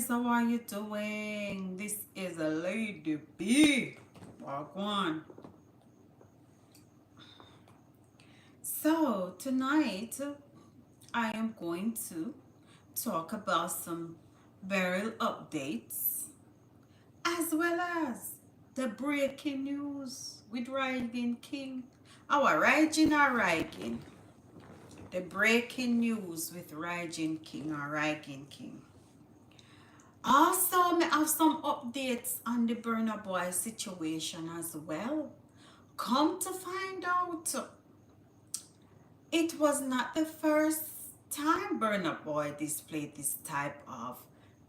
guys, how are you doing? This is a Lady B. Walk one. So tonight I am going to talk about some Beryl updates as well as the breaking news with Rygin King. Our Rygin or Rygin? The breaking news with Rygin King or Rygin King. Also, I have some updates on the Burna Boy situation as well. Come to find out, it was not the first time Burna Boy displayed this type of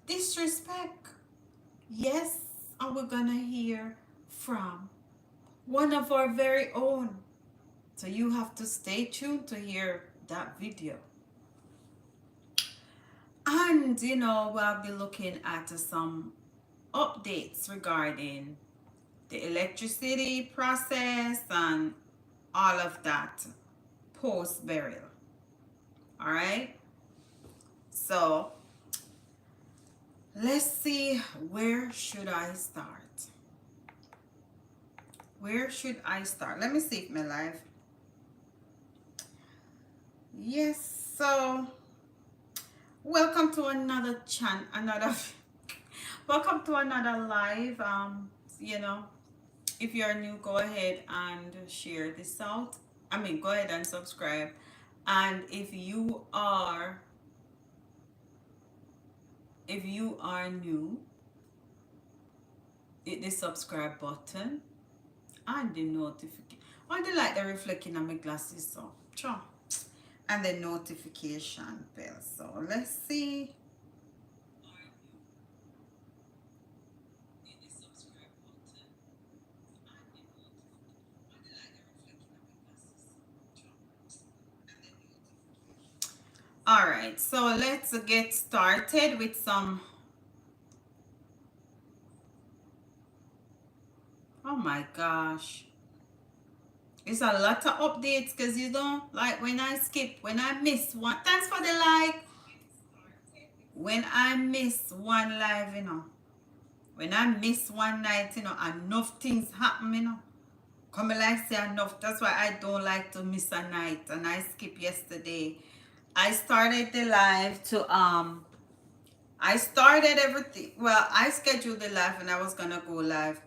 disrespect. Yes, and we're gonna hear from one of our very own. So you have to stay tuned to hear that video. And we'll be looking at some updates regarding the electricity process and all of that post burial. All right, so let's see, where should I start? Let me see if my live. Yes, so welcome to another welcome to another live. If you're new, go ahead and share this out. Go ahead and subscribe. And if you are new, hit the subscribe button and the notification. I do like the reflecting on my glasses, so sure. And the notification bell. So let's see. All right, so let's get started with some. Oh my gosh, it's a lot of updates because like when I miss one. Thanks for the like. When I miss one live, when I miss one night, enough things happen, Come like say enough. That's why I don't like to miss a night, and I skip yesterday. I started the live to I started everything. Well, I scheduled the live and I was gonna go live.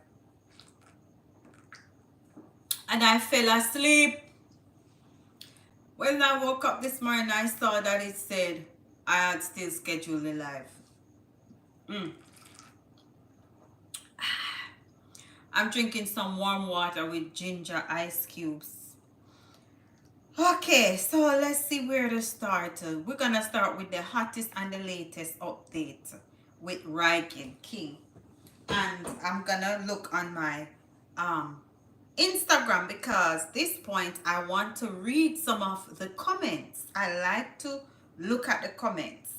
And I fell asleep. When I woke up this morning, I saw that it said I had still scheduled the live. I'm drinking some warm water with ginger ice cubes. Okay, so let's see where to start. We're gonna start with the hottest and the latest update with Rygin King. And I'm gonna look on my Instagram because this point I want to read some of the comments. I like to look at the comments.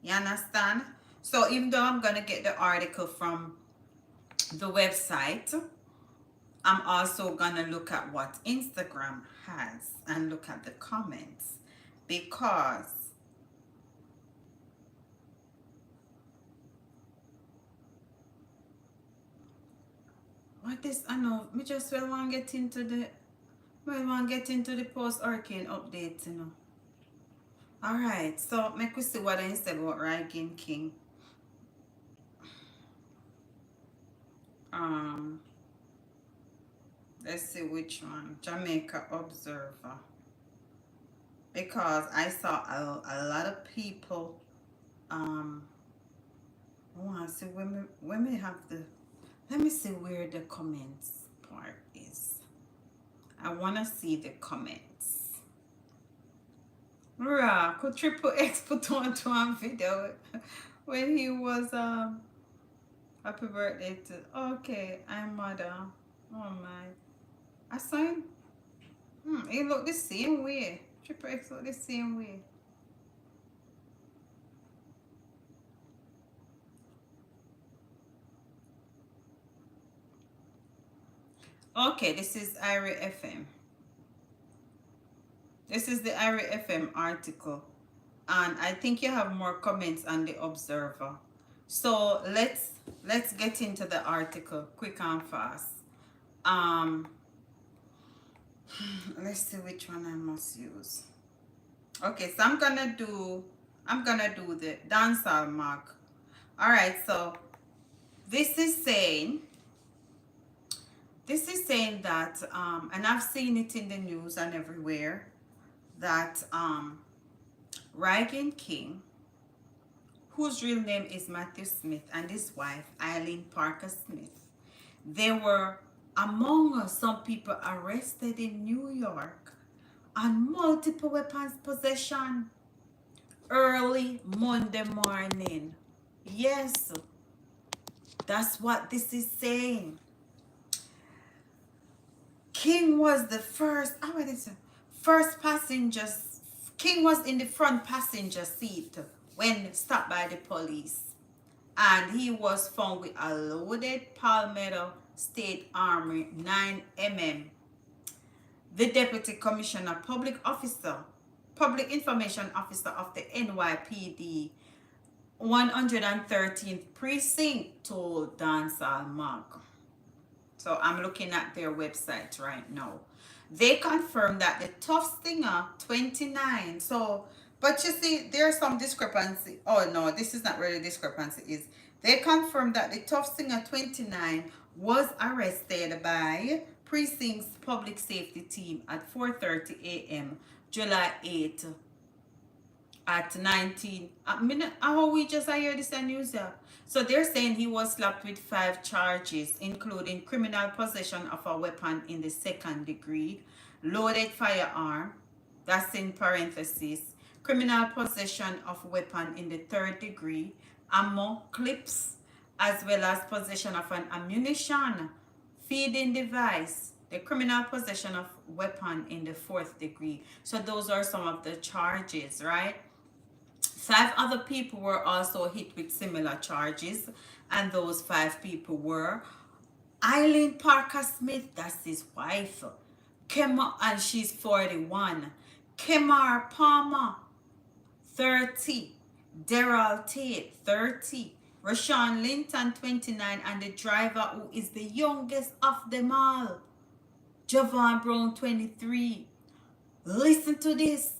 You understand? So even though I'm gonna get the article from the website, I'm also gonna look at what Instagram has and look at the comments because what is I know me just want to get into the post hurricane updates, Alright, so make we see what I said about Rygin King. Let's see which one. Jamaica Observer. Because I saw a lot of people. I want to see when we have the. Let me see where the comments part is. I want to see the comments. Rah, could Triple X put on to one video when he was happy birthday to. Okay, I'm mother. Oh my. I saw him. He looked the same way. Triple X looked the same way. Okay, this is IRA FM. This is the IRA FM article. And I think you have more comments on the Observer. So let's get into the article quick and fast. Um, let's see which one I must use. Okay, so I'm gonna do the dancehall mark. All right, so this is saying that and I've seen it in the news and everywhere that Rygin King, whose real name is Matthew Smith, and his wife Eileen Parker Smith, they were among some people arrested in New York on multiple weapons possession early Monday morning. Yes, that's what this is saying. King was the first, how would it say? First passenger. King was in the front passenger seat when stopped by the police. And he was found with a loaded Palmetto State Armory 9mm. The Deputy Commissioner, Public Information Officer of the NYPD 113th Precinct told Dancehall Mag. So I'm looking at their website right now. They confirmed that the Tough Stinger 29. So, but you see, there's some discrepancy. Oh no, this is not really discrepancy. Is they confirmed that the Tough Stinger 29 was arrested by Precinct's public safety team at 4:30 a.m. July 8th at 19. How we just hear this news there. So they're saying he was slapped with 5 charges, including criminal possession of a weapon in the second degree, loaded firearm, that's in parentheses, criminal possession of weapon in the third degree, ammo clips, as well as possession of an ammunition feeding device, the criminal possession of weapon in the fourth degree. So those are some of the charges, right? 5 other people were also hit with similar charges, and those 5 people were Eileen Parker Smith, that's his wife, and she's 41, Kemar Palmer, 30, Daryl Tate, 30, Rashawn Linton, 29, and the driver, who is the youngest of them all, Javon Brown, 23. Listen to this.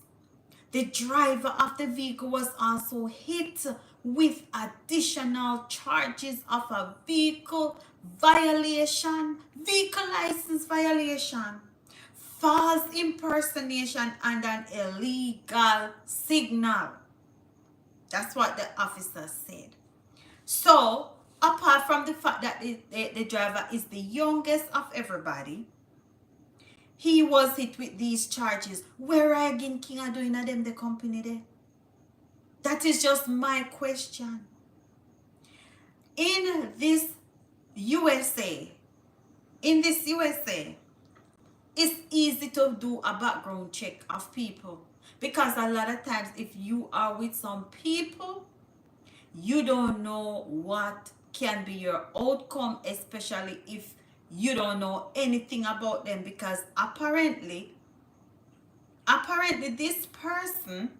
The driver of the vehicle was also hit with additional charges of a vehicle violation, vehicle license violation, false impersonation, and an illegal signal. That's what the officer said. So, apart from the fact that the driver is the youngest of everybody, he was hit with these charges. Where Rygin King are doing them the company there? That is just my question. In this USA, it's easy to do a background check of people, because a lot of times if you are with some people, you don't know what can be your outcome, especially if you don't know anything about them, because apparently this person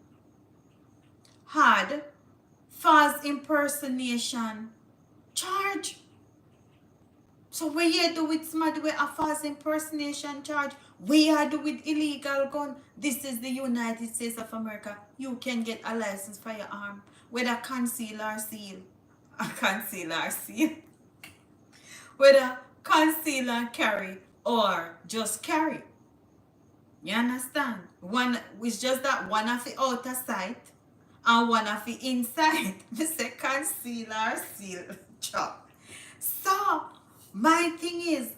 had false impersonation charge. So what you do with somebody with a false impersonation charge? What you do with illegal gun? This is the United States of America. You can get a license for your arm, whether conceal or seal. A conceal or seal. Whether conceal and carry or just carry. You understand? One is just that one of the outer sight and one of the inside. Me say conceal or seal chop. So my thing is,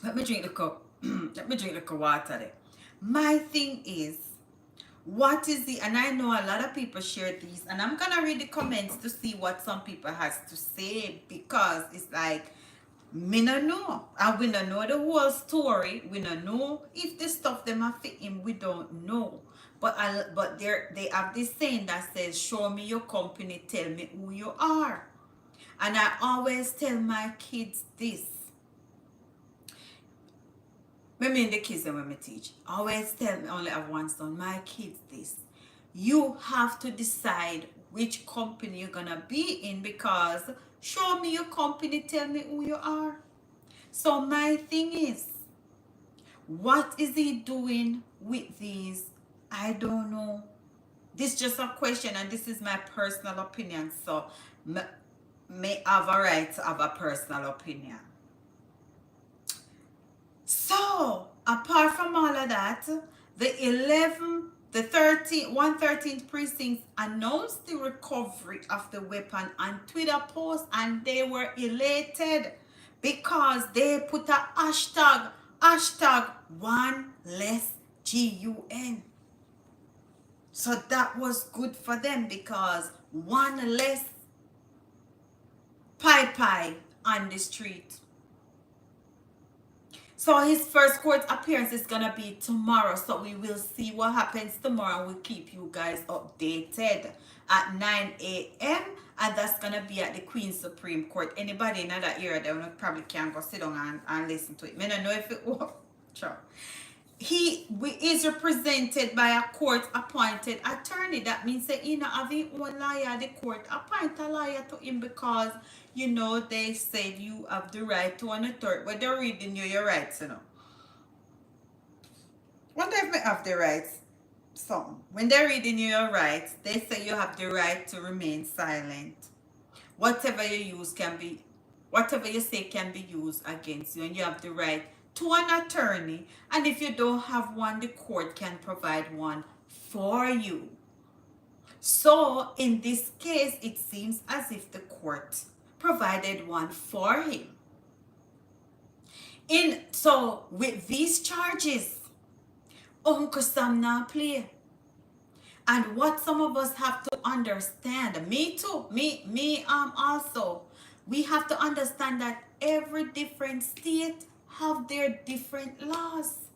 let me drink the cup. Let me drink the cup water there. My thing is, what is the, and I know a lot of people share these, and I'm gonna read the comments to see what some people has to say, because it's like, me no know, and we no know the whole story. We no know if the stuff them are fit him. We don't know, but they have this saying that says, "Show me your company, tell me who you are." And I always tell my kids this. Me mean the kids when me teach. Always tell me, only have one son. My kids this. You have to decide which company you're gonna be in, because show me your company, tell me who you are. So my thing is, what is he doing with these? I don't know. This is just a question, and this is my personal opinion. So may have a right to have a personal opinion. So apart from all of that, the 113th precinct announced the recovery of the weapon on Twitter post, and they were elated because they put a hashtag one less GUN. So that was good for them, because one less pie on the street. So his first court appearance is gonna be tomorrow. So we will see what happens tomorrow. We'll keep you guys updated at 9 a.m. and that's gonna be at the Queen Supreme Court. Anybody in that area, they probably can go sit down and listen to it. I don't know if it was. Sure. He is represented by a court-appointed attorney. That means that he not have his own lawyer. The court appoint a lawyer to him, because you know they said you have the right to an attorney. But they're reading you your rights, you know. What if they have the rights? So when they're reading you your rights, they say you have the right to remain silent. Whatever you say can be used against you, and you have the right to an attorney, and if you don't have one, the court can provide one for you. So in this case, it seems as if the court provided one for him. So with these charges, Uncle Sam now play. And what some of us have to understand, me too, me also, we have to understand that every different state have their different laws.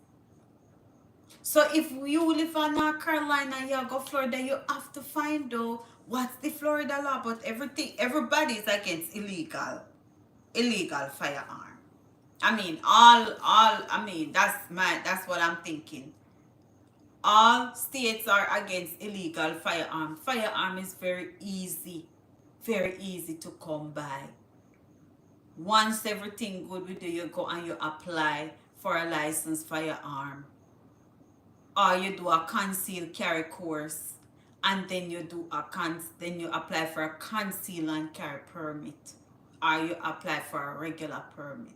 So if you live in North Carolina, you go Florida, you have to find out what's the Florida law. But everybody is against illegal firearm. I mean, that's what I'm thinking. All states are against illegal firearm. Firearm is very easy to come by. Once everything good with you, you go and you apply for a licensed firearm, or you do a concealed carry course, and then you apply for a conceal and carry permit, or you apply for a regular permit.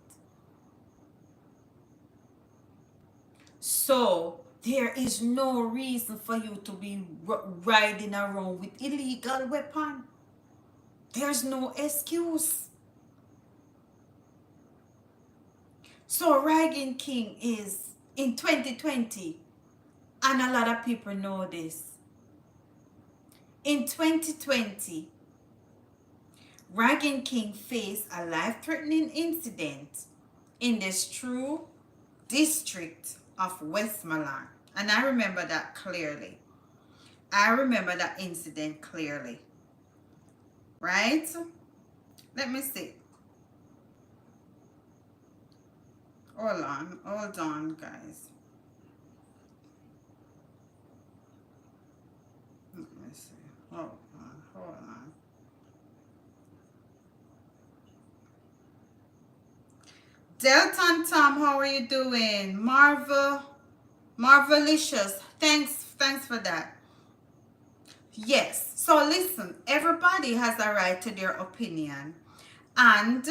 So there is no reason for you to be riding around with illegal weapon. There's no excuse. So Rygin King is in 2020, and a lot of people know this. In 2020, Rygin King faced a life-threatening incident in the True district of Westmoreland. And I remember that clearly. I remember that incident clearly. Right? Let me see. Hold on, guys. Let me see. Hold on. Delton Tom, how are you doing? Marvelicious. Thanks for that. Yes. So listen, everybody has a right to their opinion. And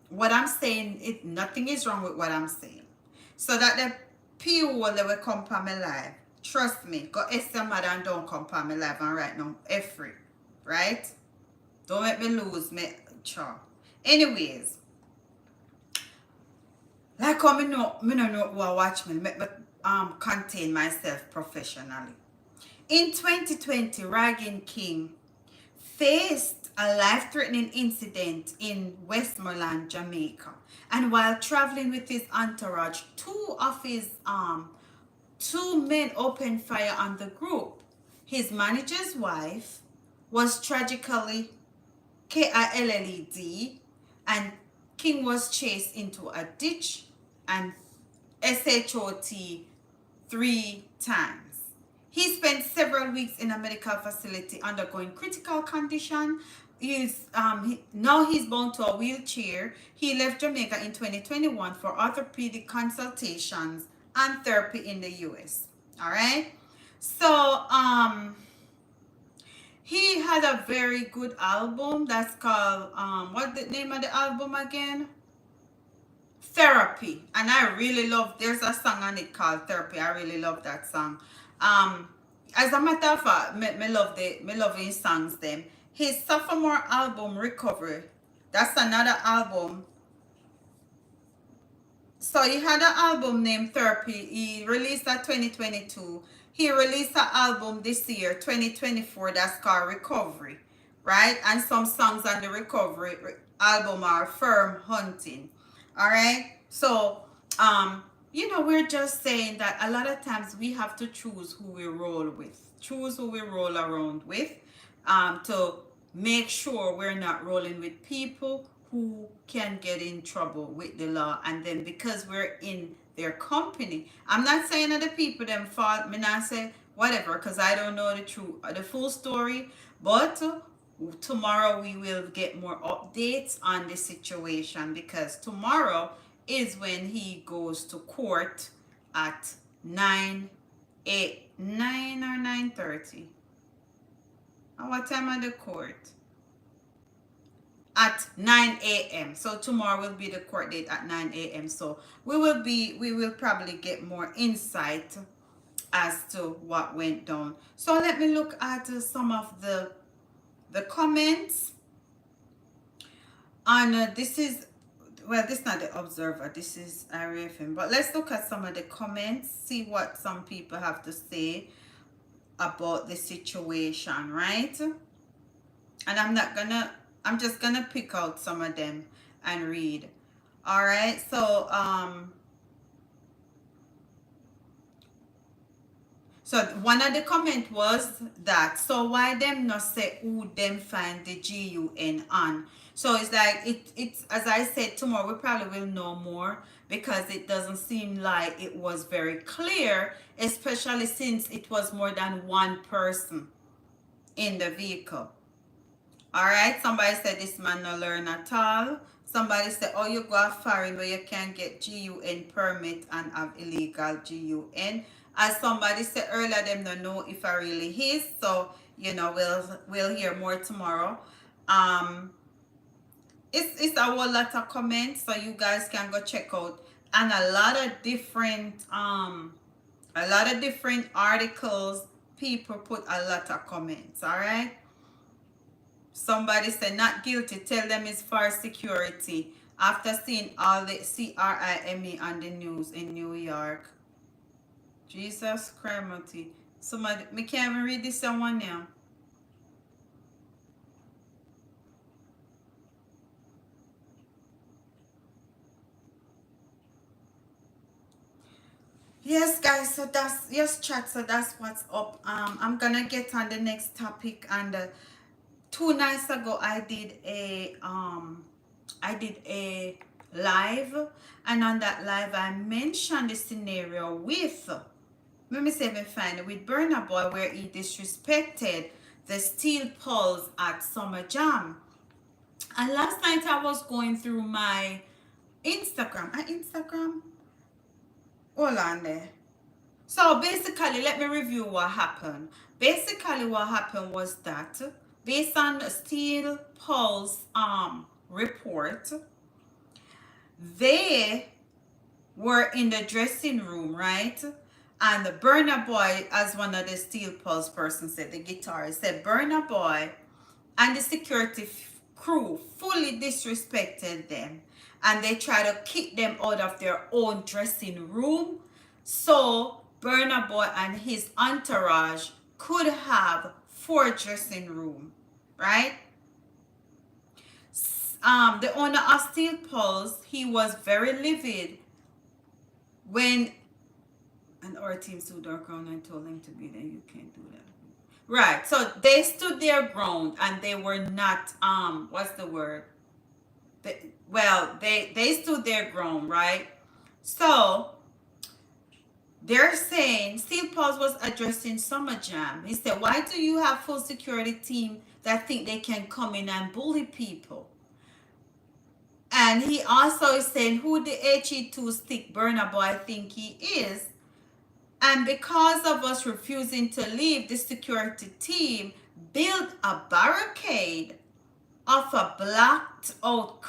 what I'm saying, nothing is wrong with what I'm saying. So that the people that will come for my life, trust me, go ask your mother and don't come for my life and right now, free. Right? Don't make me lose me charm. Anyways, like how me know who watch me, make me contain myself professionally. In 2020, Rygin King faced a life-threatening incident in Westmoreland, Jamaica. And while traveling with his entourage, two men opened fire on the group. His manager's wife was tragically killed, and King was chased into a ditch and SHOT 3 times. He spent several weeks in a medical facility undergoing critical condition. Now he's bound to a wheelchair. He left Jamaica in 2021 for orthopedic consultations and therapy in the US. All right. So he had a very good album that's called what the name of the album again? Therapy. And I really love, there's a song on it called Therapy. I really love that song. um as a matter of fact, me love his songs them. His sophomore album Recovery, that's another album. So he had an album named Therapy. He released that 2022. He released an album this year, 2024, that's called Recovery, right? And some songs on the Recovery album are Firm Hunting. All right. So, we're just saying that a lot of times we have to choose who we roll with, choose who we roll around with, to make sure we're not rolling with people who can get in trouble with the law. And then because we're in their company, I'm not saying that the people them fault, me not say whatever, because I don't know the truth, the full story. But tomorrow we will get more updates on the situation, because tomorrow is when he goes to court at 9 or 9:30. And what time are the court? At 9 a.m. So tomorrow will be the court date at 9 a.m. So we will probably get more insight as to what went down. So let me look at some of the comments on this is, well, this is not the Observer, this is RFM, but let's look at some of the comments, see what some people have to say about the situation, right? And I'm just gonna pick out some of them and read. All right, so one of the comment was that, so why them not say who them find the GUN on? So it's like it's as I said, tomorrow we probably will know more, because it doesn't seem like it was very clear, especially since it was more than one person in the vehicle. All right, somebody said this man no learn at all. Somebody said, oh, you go foreign where you can get GUN permit and have illegal GUN. As somebody said earlier, them don't know if I really is. So, we'll hear more tomorrow. It's a whole lot of comments, so you guys can go check out. And a lot of different articles, people put a lot of comments, all right? Somebody said not guilty, tell them it's for security. After seeing all the CRIME on the news in New York. Jesus Christ. Somebody, me can't even read this one now. Yes, guys, so that's, yes, chat, so that's what's up. I'm gonna get on the next topic. And 2 nights ago I did a live, and on that live I mentioned the scenario with, let me see if I find it, with Burna Boy, where he disrespected the steel poles at Summer Jam. And last night I was going through my Instagram. Hold on there. So basically, let me review what happened. Basically, what happened was that, based on the Steel Pulse report, they were in the dressing room, right? And the Burna Boy, as one of the Steel Pulse persons said, the guitarist said, Burna Boy and the security crew fully disrespected them, and they tried to kick them out of their own dressing room, so Burna Boy and his entourage could have 4 dressing rooms, right? The owner of Steel Pulse, he was very livid when, and our team stood their ground and told him to be there. You can't do that. Right, so they stood their ground, and they were not, what's the word? They stood their ground, right? So they're saying Steel Pulse was addressing Summer Jam. He said, why do you have full security team that think they can come in and bully people? And he also is saying who the HE2 stick Burna Boy think he is. And because of us refusing to leave, the security team built a barricade of a blacked out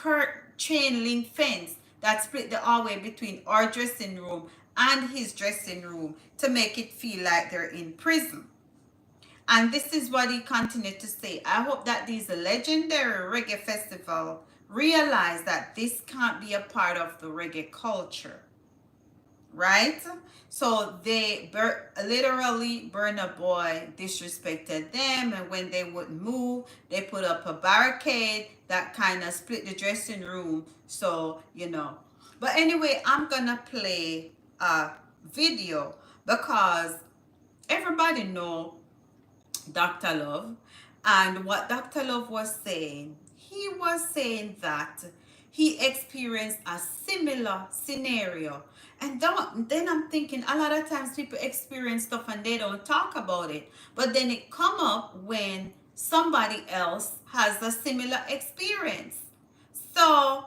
chain link fence that split the hallway between our dressing room and his dressing room to make it feel like they're in prison. And this is what he continued to say. I hope that these legendary reggae festival realize that this can't be a part of the reggae culture. Right? So they literally Burna Boy disrespected them, and when they wouldn't move, they put up a barricade that kind of split the dressing room. So, you know. But anyway, I'm gonna play a video because everybody know Dr. Love, and what Dr. Love was saying, he was saying that he experienced a similar scenario. And then I'm thinking a lot of times people experience stuff and they don't talk about it. But then it come up when somebody else has a similar experience. So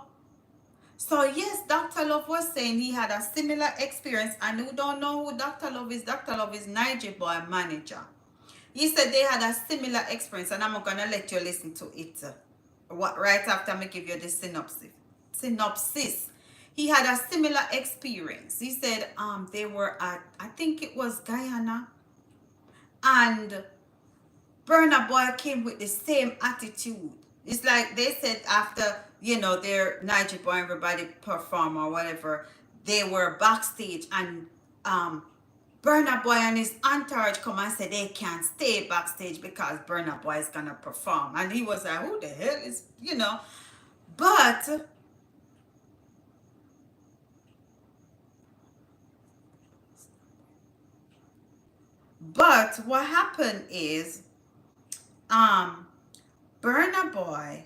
yes, Dr. Love was saying he had a similar experience. And who don't know who Dr. Love is, Dr. Love is Niger Boy manager. He said they had a similar experience, and I'm gonna let you listen to it. Right after I give you the synopsis. He had a similar experience. He said they were at, I think it was Guyana, and Burna Boy came with the same attitude. It's like they said after, their Niger Boy, everybody perform or whatever, they were backstage, and Burna Boy and his entourage come and say they can't stay backstage because Burna Boy is gonna perform. And he was like, who the hell is, But what happened is, Burna Boy,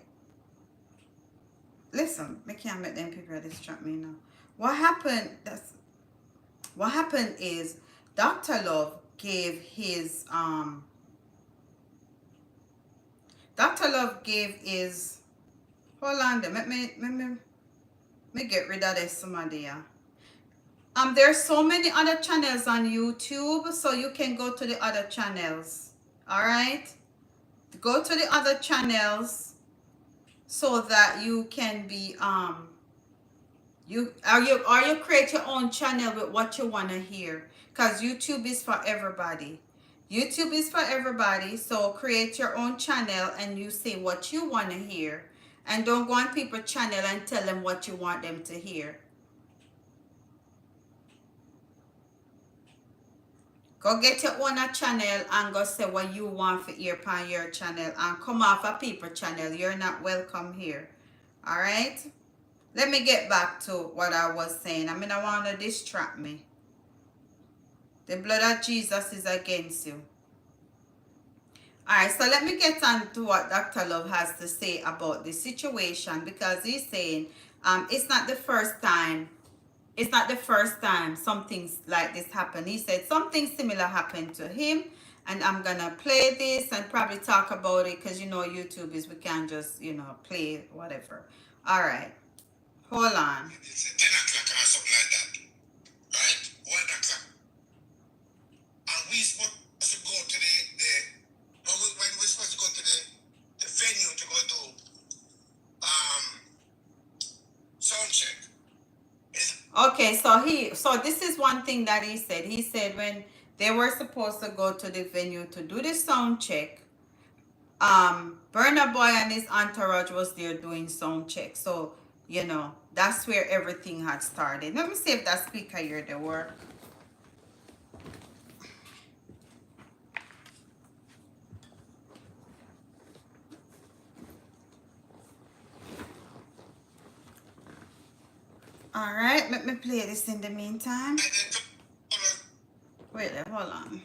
listen, I can't make them people distract me now. What happened is Dr. Love gave his hold on, let me get rid of this somebody. There's so many other channels on YouTube, so you can go to the other channels. All right, go to the other channels so that you can be you create your own channel with what you want to hear, because YouTube is for everybody. YouTube is for everybody, so create your own channel and you say what you want to hear, and don't go on people's channel and tell them what you want them to hear. Go get your own channel and go say what you want for hear on your channel, and come off a people's channel. You're not welcome here. All right? Let me get back to what I was saying. I want to distract me. The blood of Jesus is against you. Alright, so let me get on to what Dr. Love has to say about the situation, because he's saying it's not the first time. It's not the first time something like this happened. He said something similar happened to him, and I'm gonna play this and probably talk about it, because YouTube is, we can't just play whatever. Alright, hold on. It's 10 o'clock or something like that, right? 1 o'clock. And we supposed to go to when we're supposed to go to the venue to go to sound check. Okay, so this is one thing that he said. He said when they were supposed to go to the venue to do the sound check, Burna Boy and his entourage was there doing sound check. So, that's where everything had started. Let me see if that speaker here they work. All right, let me play this in the meantime. Wait, hold on.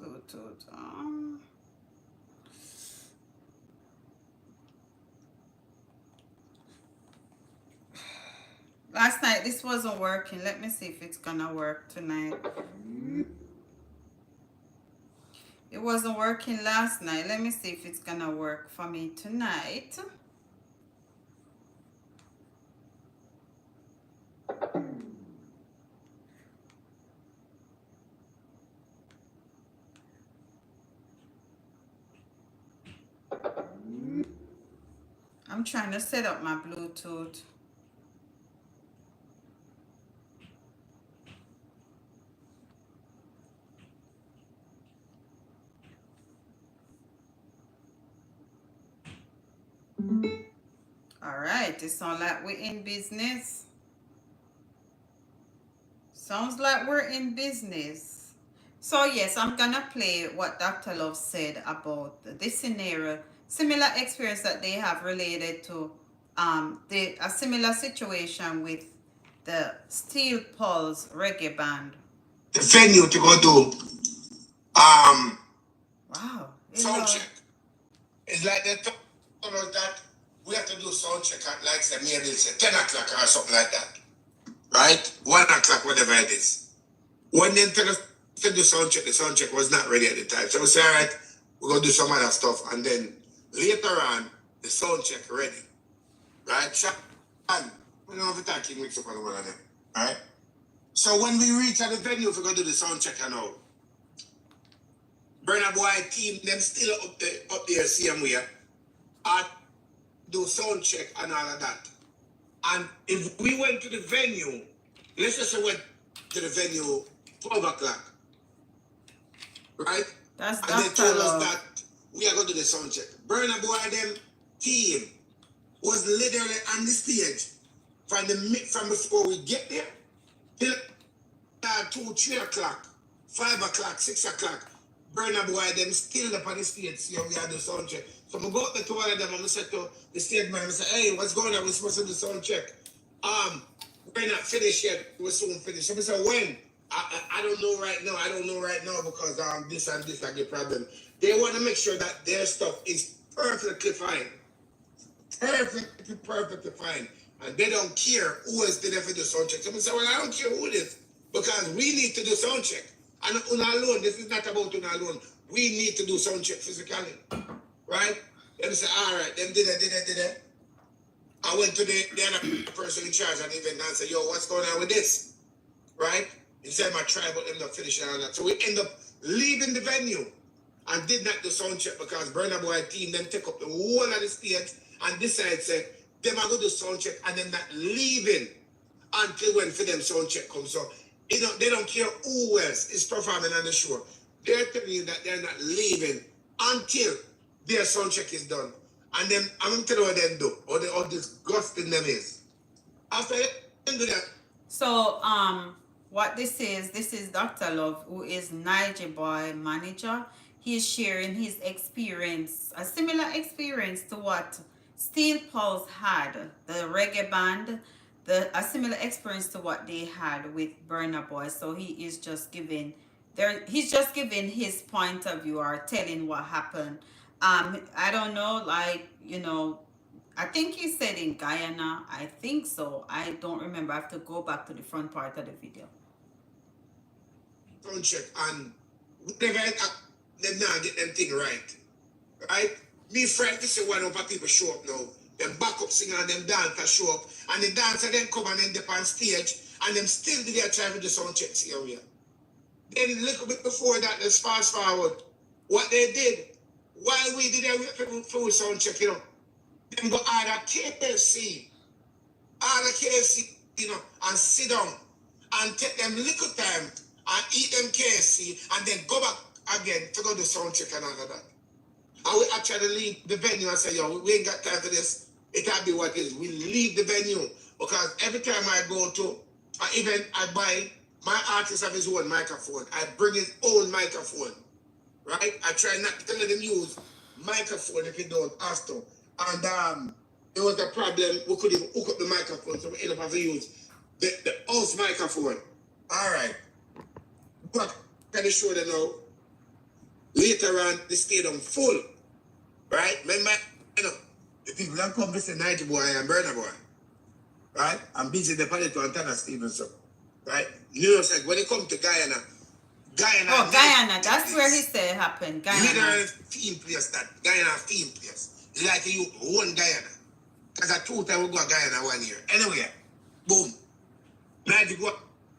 Bluetooth on. Last night this wasn't working. Let me see if it's gonna work tonight. It wasn't working last night. Let me see if it's gonna work for me tonight. I'm trying to set up my Bluetooth. All right, it sounds like we're in business. Sounds like we're in business. So yes, I'm gonna play what Dr. Love said about this scenario, similar experience that they have related to a similar situation with the Steel Pulse reggae band. The venue to go do Wow. sound check. It's like they told us that we have to do sound check at like say maybe it's 10 o'clock or something like that. Right? 1 o'clock, whatever it is. When they tell us to do sound check, the sound check was not ready at the time. So we say, all right, we're gonna do some other stuff, and then later on the sound check ready. Right? And we don't have to talk mix up on one of them. Right? So when we reach at the venue, we're gonna do the sound check and all. Burna Boy team, them still up there same way. Do sound check and all of that. And if we went to the venue, let's just say we went to the venue 12 o'clock. Right? And they told us that we are going to do the sound check. Burna Boy them team was literally on the stage from before we get there till 2, 3 o'clock, 5 o'clock, 6 o'clock. Burna Boy them still up on the stage, see how we are the sound check. So I go up to one of them and I said to the stage man, I said, hey, what's going on? We're supposed to do sound check. We're not finished yet. We're soon finished. So I said, when? I don't know right now. I don't know right now because this and this like a problem. They want to make sure that their stuff is perfectly fine. Perfectly fine. And they don't care who else did ever do sound check. So I said, well, I don't care who it is because we need to do sound check. And Una alone, this is not about Una alone. We need to do sound check physically. Right? Them say, all right, them did it. I went to the other person in charge of the event and said, yo, what's going on with this? Right? He said my tribe will end up finishing all that. So we end up leaving the venue and did not do sound check because Burna Boy team then take up the whole of the stage and decide said them are going to do sound check and then not leaving until when for them sound check comes. So they don't care who else is performing on the show. They're telling you that they're not leaving until their sound check is done. And then I'm going to tell you what they do, or how disgusting them is. After they do that. So, what this is Dr. Love, who is Niger Boy manager. He is sharing his experience, a similar experience to what Steel Pulse had, the reggae band, a similar experience to what they had with Burna Boy. So he is just giving his point of view or telling what happened. I don't know, like, I think he said in Guyana. I think so. I don't remember. I have to go back to the front part of the video. Sound check and whatever them now get them thing right. Right? Me friend to say one over people show up now. Them backup singer and them dancer show up. And the dancer then come and end up on stage and them still do their try with the sound check area. Then a little bit before that, let's fast forward. What they did, while we did a full sound check, them go out of KFC, and sit down and take them little time and eat them KFC and then go back again to go to sound check and all of that. And we actually leave the venue and say, yo, we ain't got time for this. It can't be what it is. We leave the venue because every time I go to an event, I buy, my artist have his own microphone. I bring his own microphone, right? I try not to let him use microphone if he don't ask to. And there was a problem. We couldn't even hook up the microphone, so we ended up having to use the house microphone. All right. But can I show them now? Later on, the stadium full. Right? Remember, the people that come visit Niger Boy and Burna Boy. right? I'm busy the pilot to Antenna Stevenson, right? You know, like when it comes to Guyana, Oh, Guyana. That's where he said it happened. Guyana. Literally theme place that. Guyana theme place. It's like you own Guyana. Because I told I would go to Guyana 1 year. Anyway, boom. Now you go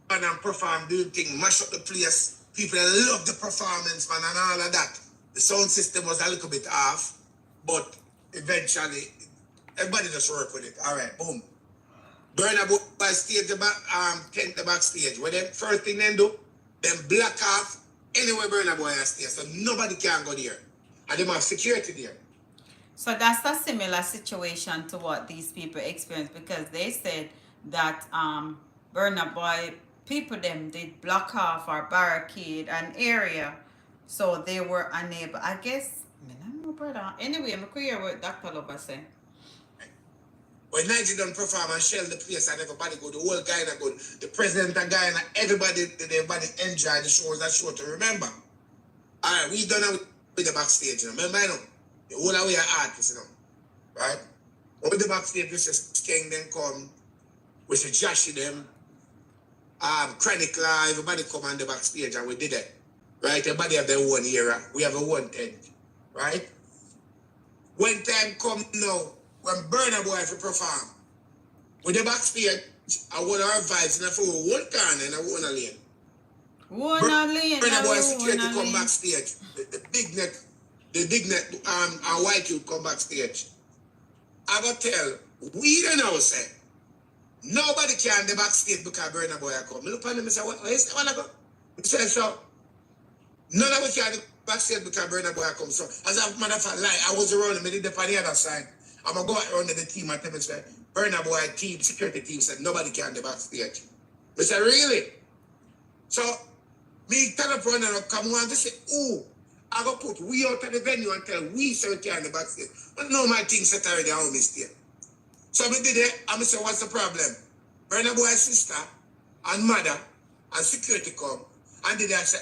on and perform, doing things, mash up the place. People love the performance, man, and all of that. The sound system was a little bit off, but eventually, everybody just work with it. All right, boom. Burna Boy stage the back, tent the backstage. What them first thing they do, them block off anywhere Burna Boy has stay, so nobody can go there. And them have security there. So that's a similar situation to what these people experienced, because they said that Burna Boy people them did block off or barricade an area, so they were unable. I guess I don't know, brother. Anyway, I'm clear what Dr. Lover say. When Nigeria done perform and shell the place and everybody go, the whole Guyana go, the president of Guyana, everybody enjoy the show as a show to remember. Alright, we done it with the backstage, you know. Remember, you know, the whole of we are artists, you know. Right? With the backstage, we say King then come, we say Joshy them, Chronicle, everybody come on the backstage and we did it. Right? Everybody have their own era. We have a one tent. Right? When time come now, when Burna Boy for perform, with the backstage, I want our vibes and I feel one corner and I want a lane. Burna Boy security come backstage. The big neck, and white youth come backstage. I gotta tell, we don't know say, nobody can the backstage because Burna Boy come. I look at him and say, what is that one go? He said, so, none of us can the backstage because Burna Boy come. So, as a matter of fact, like, I was around him, I did the on the other side. I'm going to go around the team and tell me, say, Burna Boy team, security team said, nobody can the backstage. I said, really? So, me tell up and come on to say, oh, I go put we out of the venue and tell we so we can the backstage. But no, my thing set already how me stay. So we did it, and I said, what's the problem? Burna Boy's sister and mother and security come. And did I say,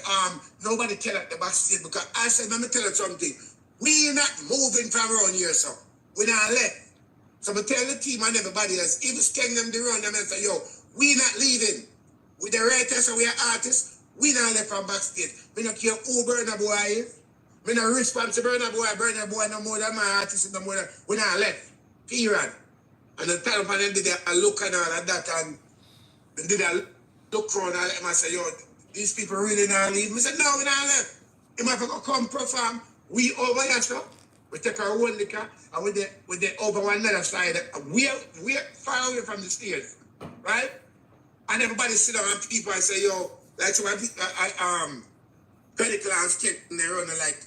nobody tell at the backstage because I said, let me tell you something. We not moving from around here, so. We not left. So I tell the team and everybody else, if it's getting them the run, them and say, yo, we not leaving. With the writers and we are artists, we not left from backstage. We not care who Burna Boy is. We not respond to Burna Boy no more than my artist, no more than, we not left. Period. And the time and them did a look and all of that, and they did a look around and them and say, yo, these people really not leave. I said, no, we not left. If I go come perform, we over here, so. We take our own liquor and with the over one another side, we're far away from the stairs, right? And everybody sit down and people and say, yo, like so Credit Clans kicking their own like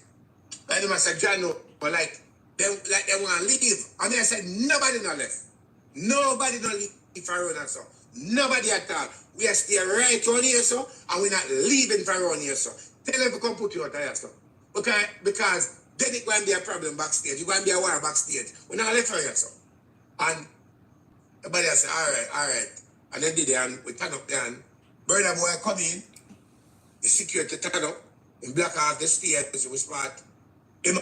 them I said, John, but like they want to leave. And they said nobody not left. Nobody not leave for around and so. Nobody at all. We are still right on here, so, and we're not leaving for around here, so. Tell them to come put you out there, so. Because then it's going to be a problem backstage. It's going to be a war backstage. We're not left for you, so. And everybody said, all right. And then did it, and we turn up there, and Burna Boy come in, the security turn up, in block out the stairs, we spot him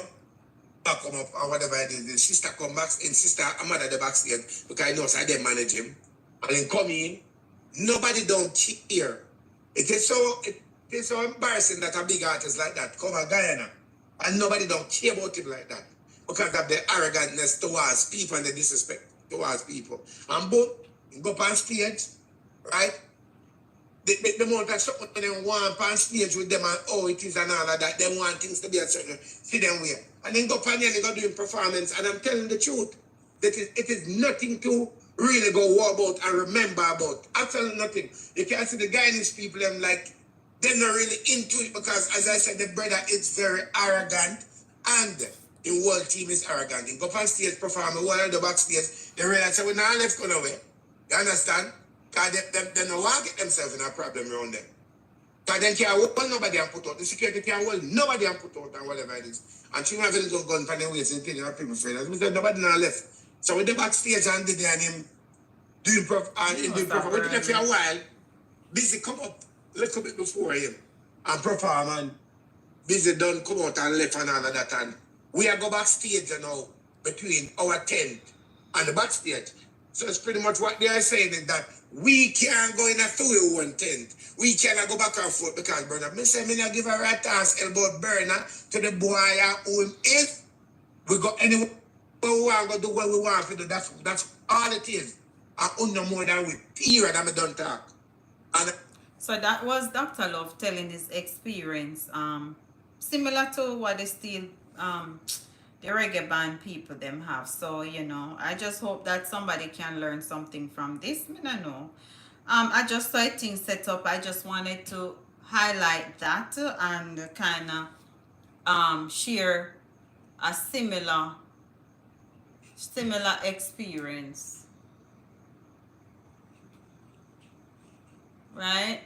come up, or whatever it is. The sister come back, and sister, I'm mother the backstage, because I know, so I didn't manage him. And then come in, nobody don't cheer. It is so embarrassing that a big artist like that come to Guyana. And nobody don't care about him like that because of the arrogantness towards people and the disrespect towards people. And boom, you go on stage, right? The amount of something they want on stage with them and how it is and all of that, they want things to be a certain, see them way. And then go on there and they go doing performance. And I'm telling the truth, that it is nothing to really go war about and remember about. Absolutely nothing. You can see the Guyanese people, them like, they're not really into it because, as I said, the brother is very arrogant and the whole team is arrogant. They go on stage, perform, one of the backstage, they realize that we're not left going away. You understand? Because they don't want to get themselves in a problem around them. Because they can't hold nobody and put out. The security can't hold nobody and put out and whatever it is. And she have a little gun for the waist and things and people afraid. As we said, nobody not left. So with the backstage and did and him doing perform, we did it for a while, busy come up a little bit before him and perform and busy done come out and left and all of that. And we are go backstage now between our tent and the backstage. So it's pretty much what they are saying is that we can't go in a 2-1 tent. We cannot go back and forth because, brother, me say me not give a right ass about Burner to the boy who him is. We go anywhere we want to do what we want to do. That's all it is. I own no more than we. Period. I'm done talk. And So that was Dr. Love telling his experience, similar to what the reggae band people them have. So, you know, I just hope that somebody can learn something from this. I don't know. I just saw things set up. I just wanted to highlight that and kind of share a similar experience, right?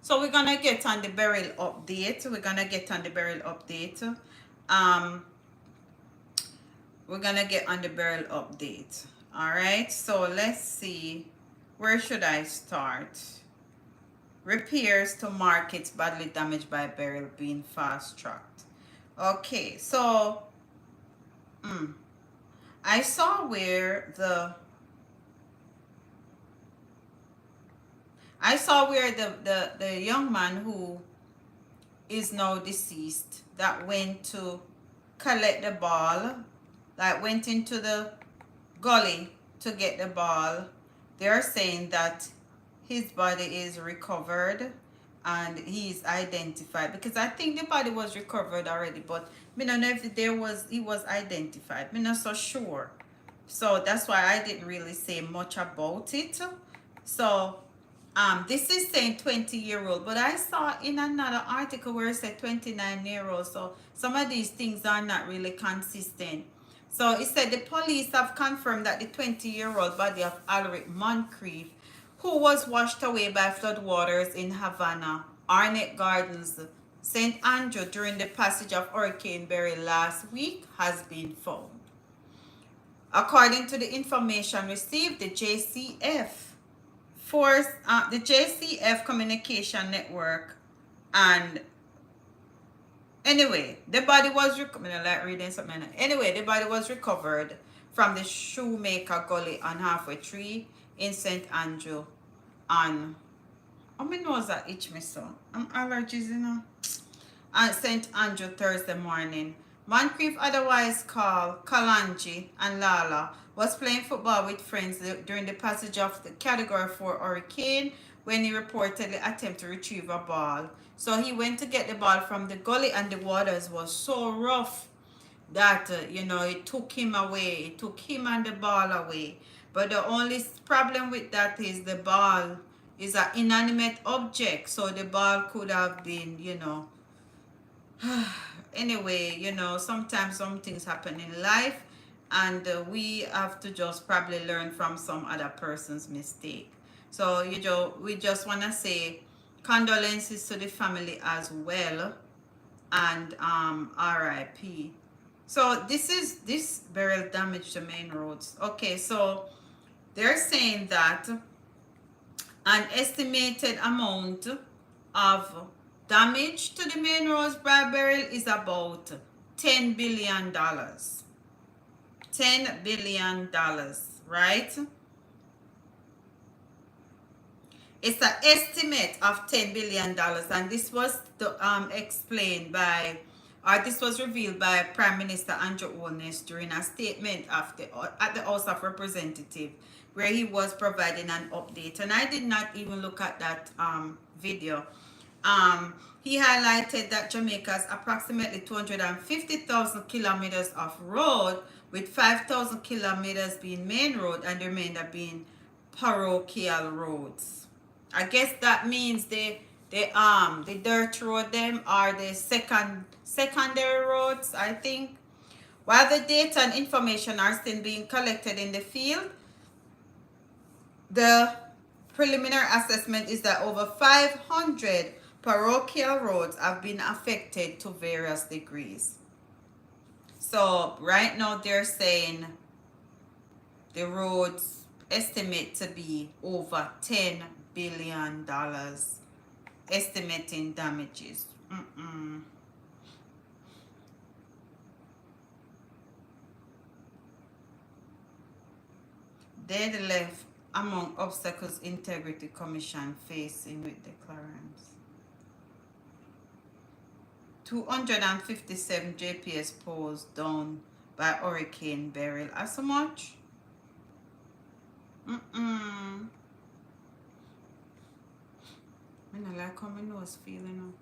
So we're gonna get on the Beryl update. Um, we're gonna get on the Beryl update. All right. So let's see. Where should I start? Repairs to markets badly damaged by Beryl being fast tracked. Okay. So, I saw where the young man who is now deceased that went to collect the ball, like went into the gully to get the ball. They're saying that his body is recovered and he's identified, because I think the body was recovered already, but I don't know if he was identified. I'm not so sure. So that's why I didn't really say much about it. So this is saying 20-year-old, but I saw in another article where it said 29-year-old. So some of these things are not really consistent. So it said the police have confirmed that the 20-year-old body of Alaric Moncrief, who was washed away by floodwaters in Havana, Arnett Gardens, St. Andrew during the passage of Hurricane Beryl last week, has been found. According to the information received, the JCF Communication Network, and anyway, the body was recovered from the Shoemaker Gully on Halfway Tree in St. Andrew on my nose that itch me so. I'm allergies, you know. On St. Andrew Thursday morning. Moncrief, otherwise called Kalanji and Lala, was playing football with friends during the passage of the Category 4 hurricane when he reportedly attempted to retrieve a ball. So he went to get the ball from the gully, and the waters was so rough that, it took him away. It took him and the ball away. But the only problem with that is the ball is an inanimate object. So the ball could have been, anyway, sometimes some things happen in life, and we have to just probably learn from some other person's mistake. So we just want to say condolences to the family as well, and RIP. So this Beryl damage to main roads. Okay, so they're saying that an estimated amount of damage to the main roads by Beryl is about $10 billion. $10 billion, right? It's an estimate of $10 billion, and this was explained by, or this was revealed by Prime Minister Andrew Holness during a statement at the House of Representatives, where he was providing an update. And I did not even look at that video. He highlighted that Jamaica has approximately 250,000 kilometers of road, with 5,000 kilometers being main road and the remainder being parochial roads. I guess that means the dirt road them are the secondary roads, I think. While the data and information are still being collected in the field, the preliminary assessment is that over 500 parochial roads have been affected to various degrees. So right now they're saying the roads estimate to be over $10 billion, estimating damages. Dead left among obstacles Integrity Commission facing with the Clarence. 257 JPS poles down by Hurricane Beryl. As much? Mm-mm. I don't like how my nose feeling now.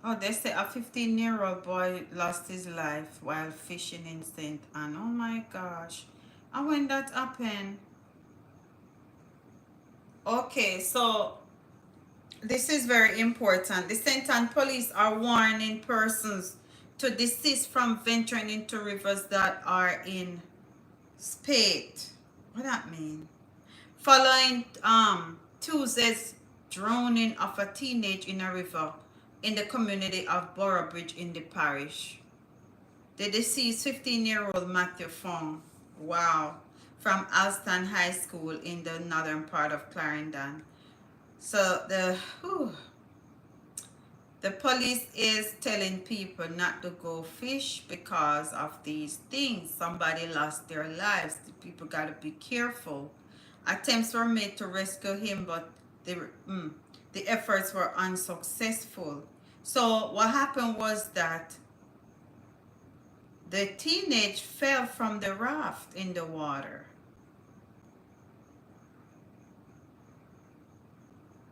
Oh, they say a 15-year-old boy lost his life while fishing in St. Anne. Oh my gosh. And when that happened? Okay, so this is very important. The St. Anne police are warning persons to desist from venturing into rivers that are in spate. What that mean? Following Tuesday's drowning of a teenage in a river in the community of Boroughbridge in the parish. The deceased 15-year-old Matthew Fong, wow, from Alston High School in the northern part of Clarendon. So the police is telling people not to go fish because of these things. Somebody lost their lives. The people got to be careful. Attempts were made to rescue him, but the efforts were unsuccessful. So what happened was that the teenage fell from the raft in the water.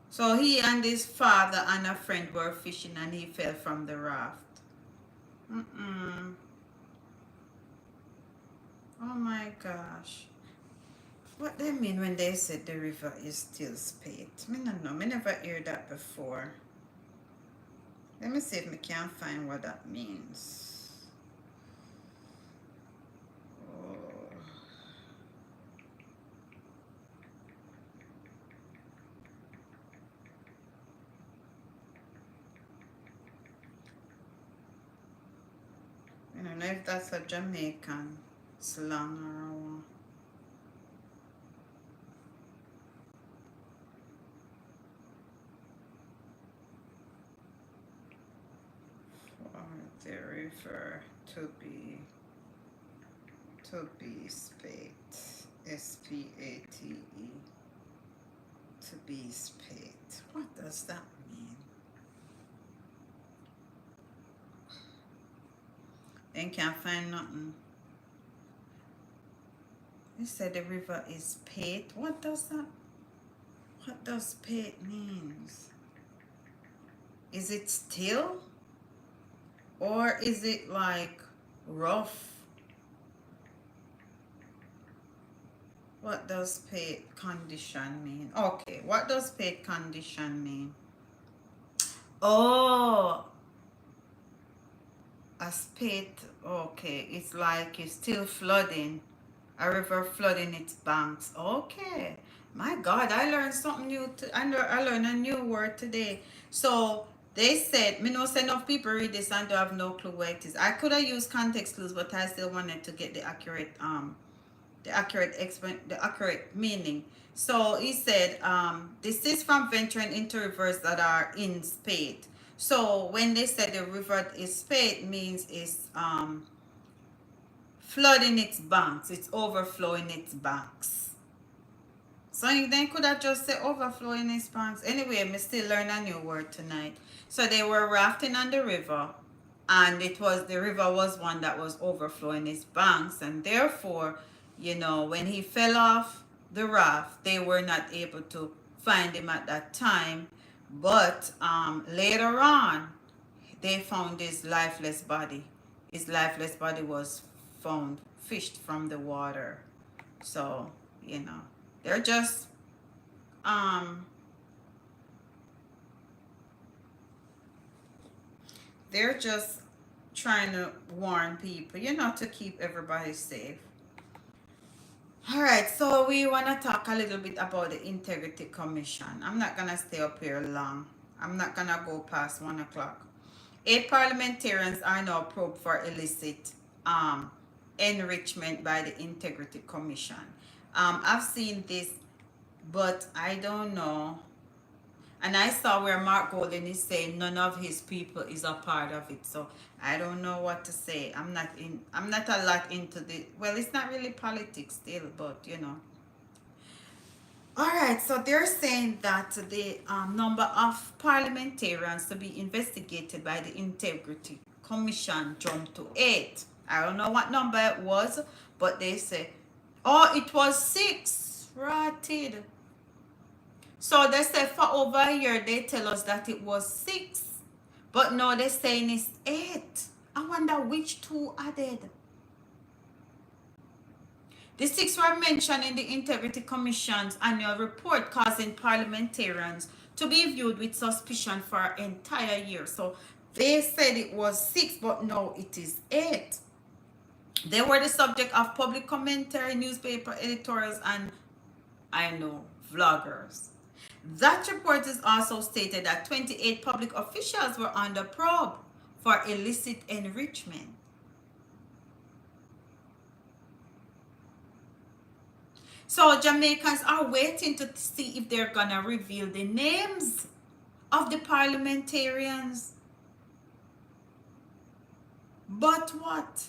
So he and his father and a friend were fishing and he fell from the raft. Oh my gosh. What they mean when they said the river is still spate? I don't know. I never heard that before. Let me see if I can find what that means. Oh. I don't know if that's a Jamaican slang or what. For the river to be spate. S-P-A-T-E. To be spate. What does that mean? They can't find nothing. They said the river is spate. What does spate means? Is it still? Or is it like rough? What does spate condition mean? Okay, what does spate condition mean? Oh, a spate. Okay, it's like it's still flooding. A river flooding its banks. Okay. My God, I learned something new. I learned a new word today. So they said, me know say enough people read this and don't have no clue what it is. I could have used context clues, but I still wanted to get the accurate meaning. So he said, this is from venturing into rivers that are in spate. So when they said the river is spate, means it's flooding its banks, it's overflowing its banks. So they could have just said overflowing its banks. Anyway, me still learn a new word tonight. So they were rafting on the river, and the river was one that was overflowing its banks, and therefore, when he fell off the raft, they were not able to find him at that time. But later on, they found his lifeless body. His lifeless body was found fished from the water. So, they're just trying to warn people, to keep everybody safe. All right, so we want to talk a little bit about the Integrity Commission. I'm not going to stay up here long. I'm not going to go past 1 o'clock. 8 parliamentarians are now probed for illicit enrichment by the Integrity Commission. I've seen this, but I don't know. And I saw where Mark Golden is saying none of his people is a part of it. So I don't know what to say. I'm not a lot into the, well, it's not really politics still, but you know. All right, so they're saying that the number of parliamentarians to be investigated by the Integrity Commission jumped to 8. I don't know what number it was, but they say, oh, it was 6. Rotted. So they say for over a year, they tell us that it was 6. But now they're saying it's 8. I wonder which 2 added. The 6 were mentioned in the Integrity Commission's annual report, causing parliamentarians to be viewed with suspicion for an entire year. So they said it was 6, but no, it is 8. They were the subject of public commentary, newspaper editorials, and I know, vloggers. That report is also stated that 28 public officials were under probe for illicit enrichment. So Jamaicans are waiting to see if they're gonna reveal the names of the parliamentarians. But what?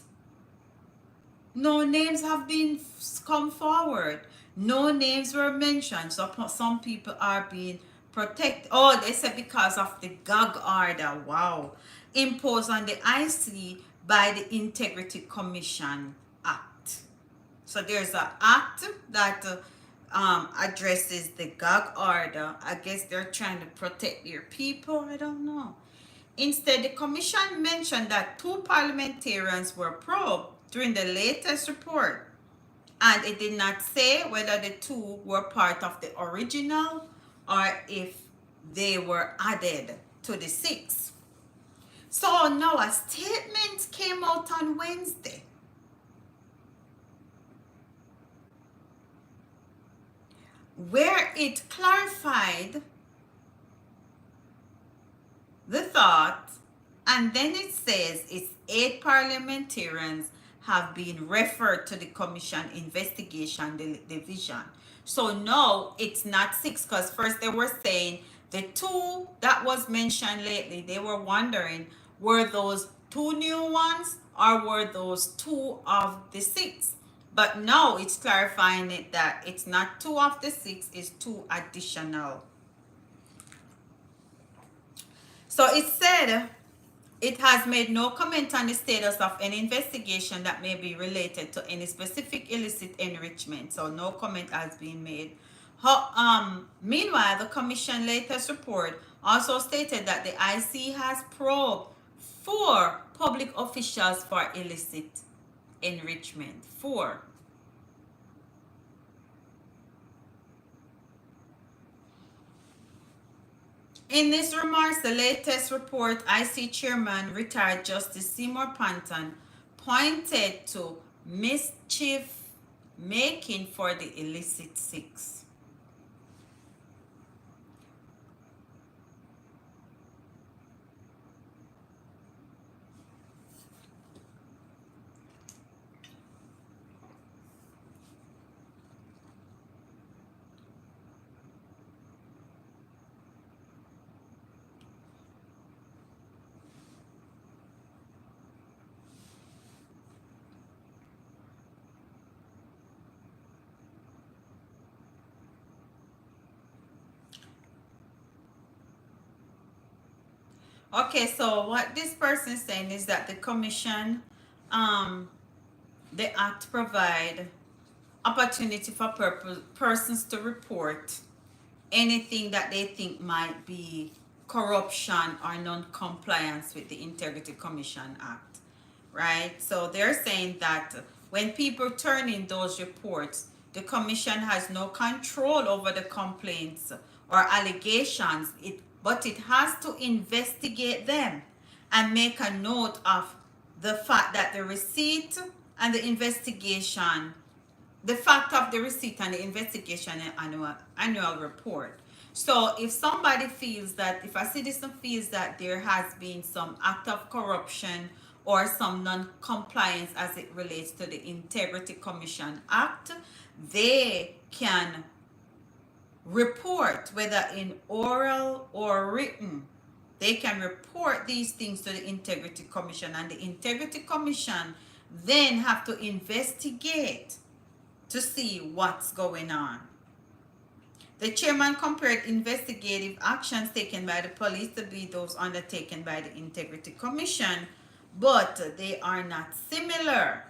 No names have been come forward. No names were mentioned. So some people are being protected. Oh, they said because of the gag order. Wow. Imposed on the IC by the Integrity Commission Act. So there's an act that addresses the gag order. I guess they're trying to protect their people. I don't know. Instead, the commission mentioned that 2 parliamentarians were probed during the latest report, and it did not say whether the 2 were part of the original or if they were added to the 6. So now a statement came out on Wednesday where it clarified the thought, and then it says it's 8 parliamentarians have been referred to the commission investigation division. So no, it's not 6, because first they were saying the 2 that was mentioned lately, they were wondering, were those 2 new ones or were those 2 of the 6? But now it's clarifying it that it's not 2 of the 6, it's 2 additional. So it said it has made no comment on the status of any investigation that may be related to any specific illicit enrichment. So no comment has been made. Meanwhile, the commission latest report also stated that the IC has probed 4 public officials for illicit enrichment. 4. In his remarks, the latest report, IC Chairman retired Justice Seymour Panton pointed to mischief making for the illicit 6. Okay, so what this person is saying is that the commission, the act provide opportunity for persons to report anything that they think might be corruption or non-compliance with the Integrity Commission Act, right? So they're saying that when people turn in those reports, the commission has no control over the complaints or allegations, but it has to investigate them and make a note of the fact that the receipt and the investigation, the fact of the receipt and the investigation and annual report. So if somebody feels that, if a citizen feels that there has been some act of corruption or some non-compliance as it relates to the Integrity Commission Act, they can report, whether in oral or written. They can report these things to the Integrity Commission, and the Integrity Commission then have to investigate to see what's going on. The chairman compared investigative actions taken by the police to be those undertaken by the Integrity Commission, but they are not similar.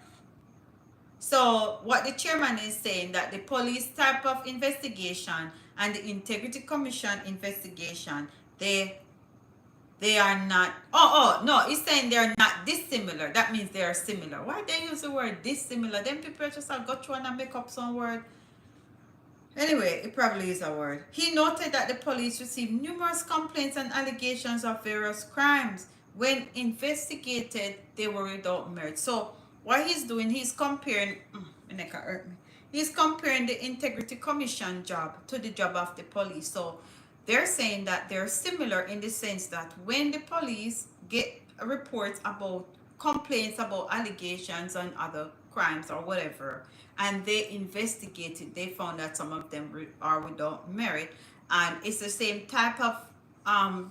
So what the chairman is saying, that the police type of investigation and the Integrity Commission investigation, they are not, no, he's saying they're not dissimilar. That means they are similar. Why they use the word dissimilar? Then people just go through and make up some word. Anyway, it probably is a word. He noted that the police received numerous complaints and allegations of various crimes. When investigated, they were without merit. So what he's doing, he's comparing, my neck hurt me. He's comparing the Integrity Commission job to the job of the police. So they're saying that they're similar in the sense that when the police get reports about complaints about allegations and other crimes or whatever, and they investigated, they found that some of them are without merit, and it's the same type of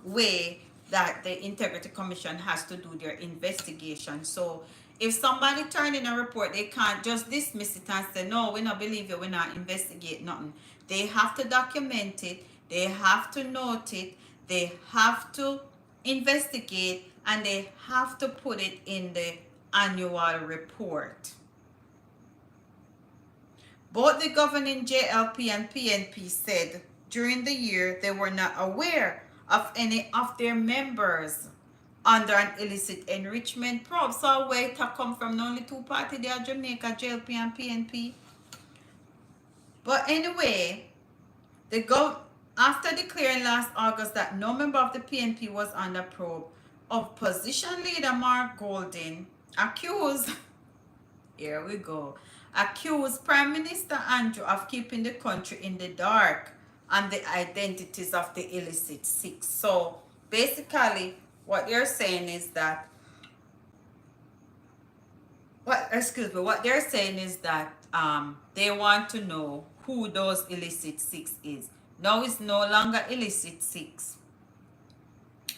way that the Integrity Commission has to do their investigation. So if somebody turn in a report, they can't just dismiss it and say, no, we don't believe you, we not investigate nothing. They have to document it, they have to note it, they have to investigate, and they have to put it in the annual report. Both the governing JLP and PNP said during the year they were not aware of any of their members under an illicit enrichment probe. So where it come from, only two parties there, Jamaica, JLP and PNP. But anyway, after declaring last August that no member of the PNP was under probe, opposition leader Mark Golding accused, here we go, accused Prime Minister Andrew of keeping the country in the dark on the identities of the illicit six. So basically what they're saying is that what they're saying is that they want to know who those illicit six is. Now it's no longer illicit six,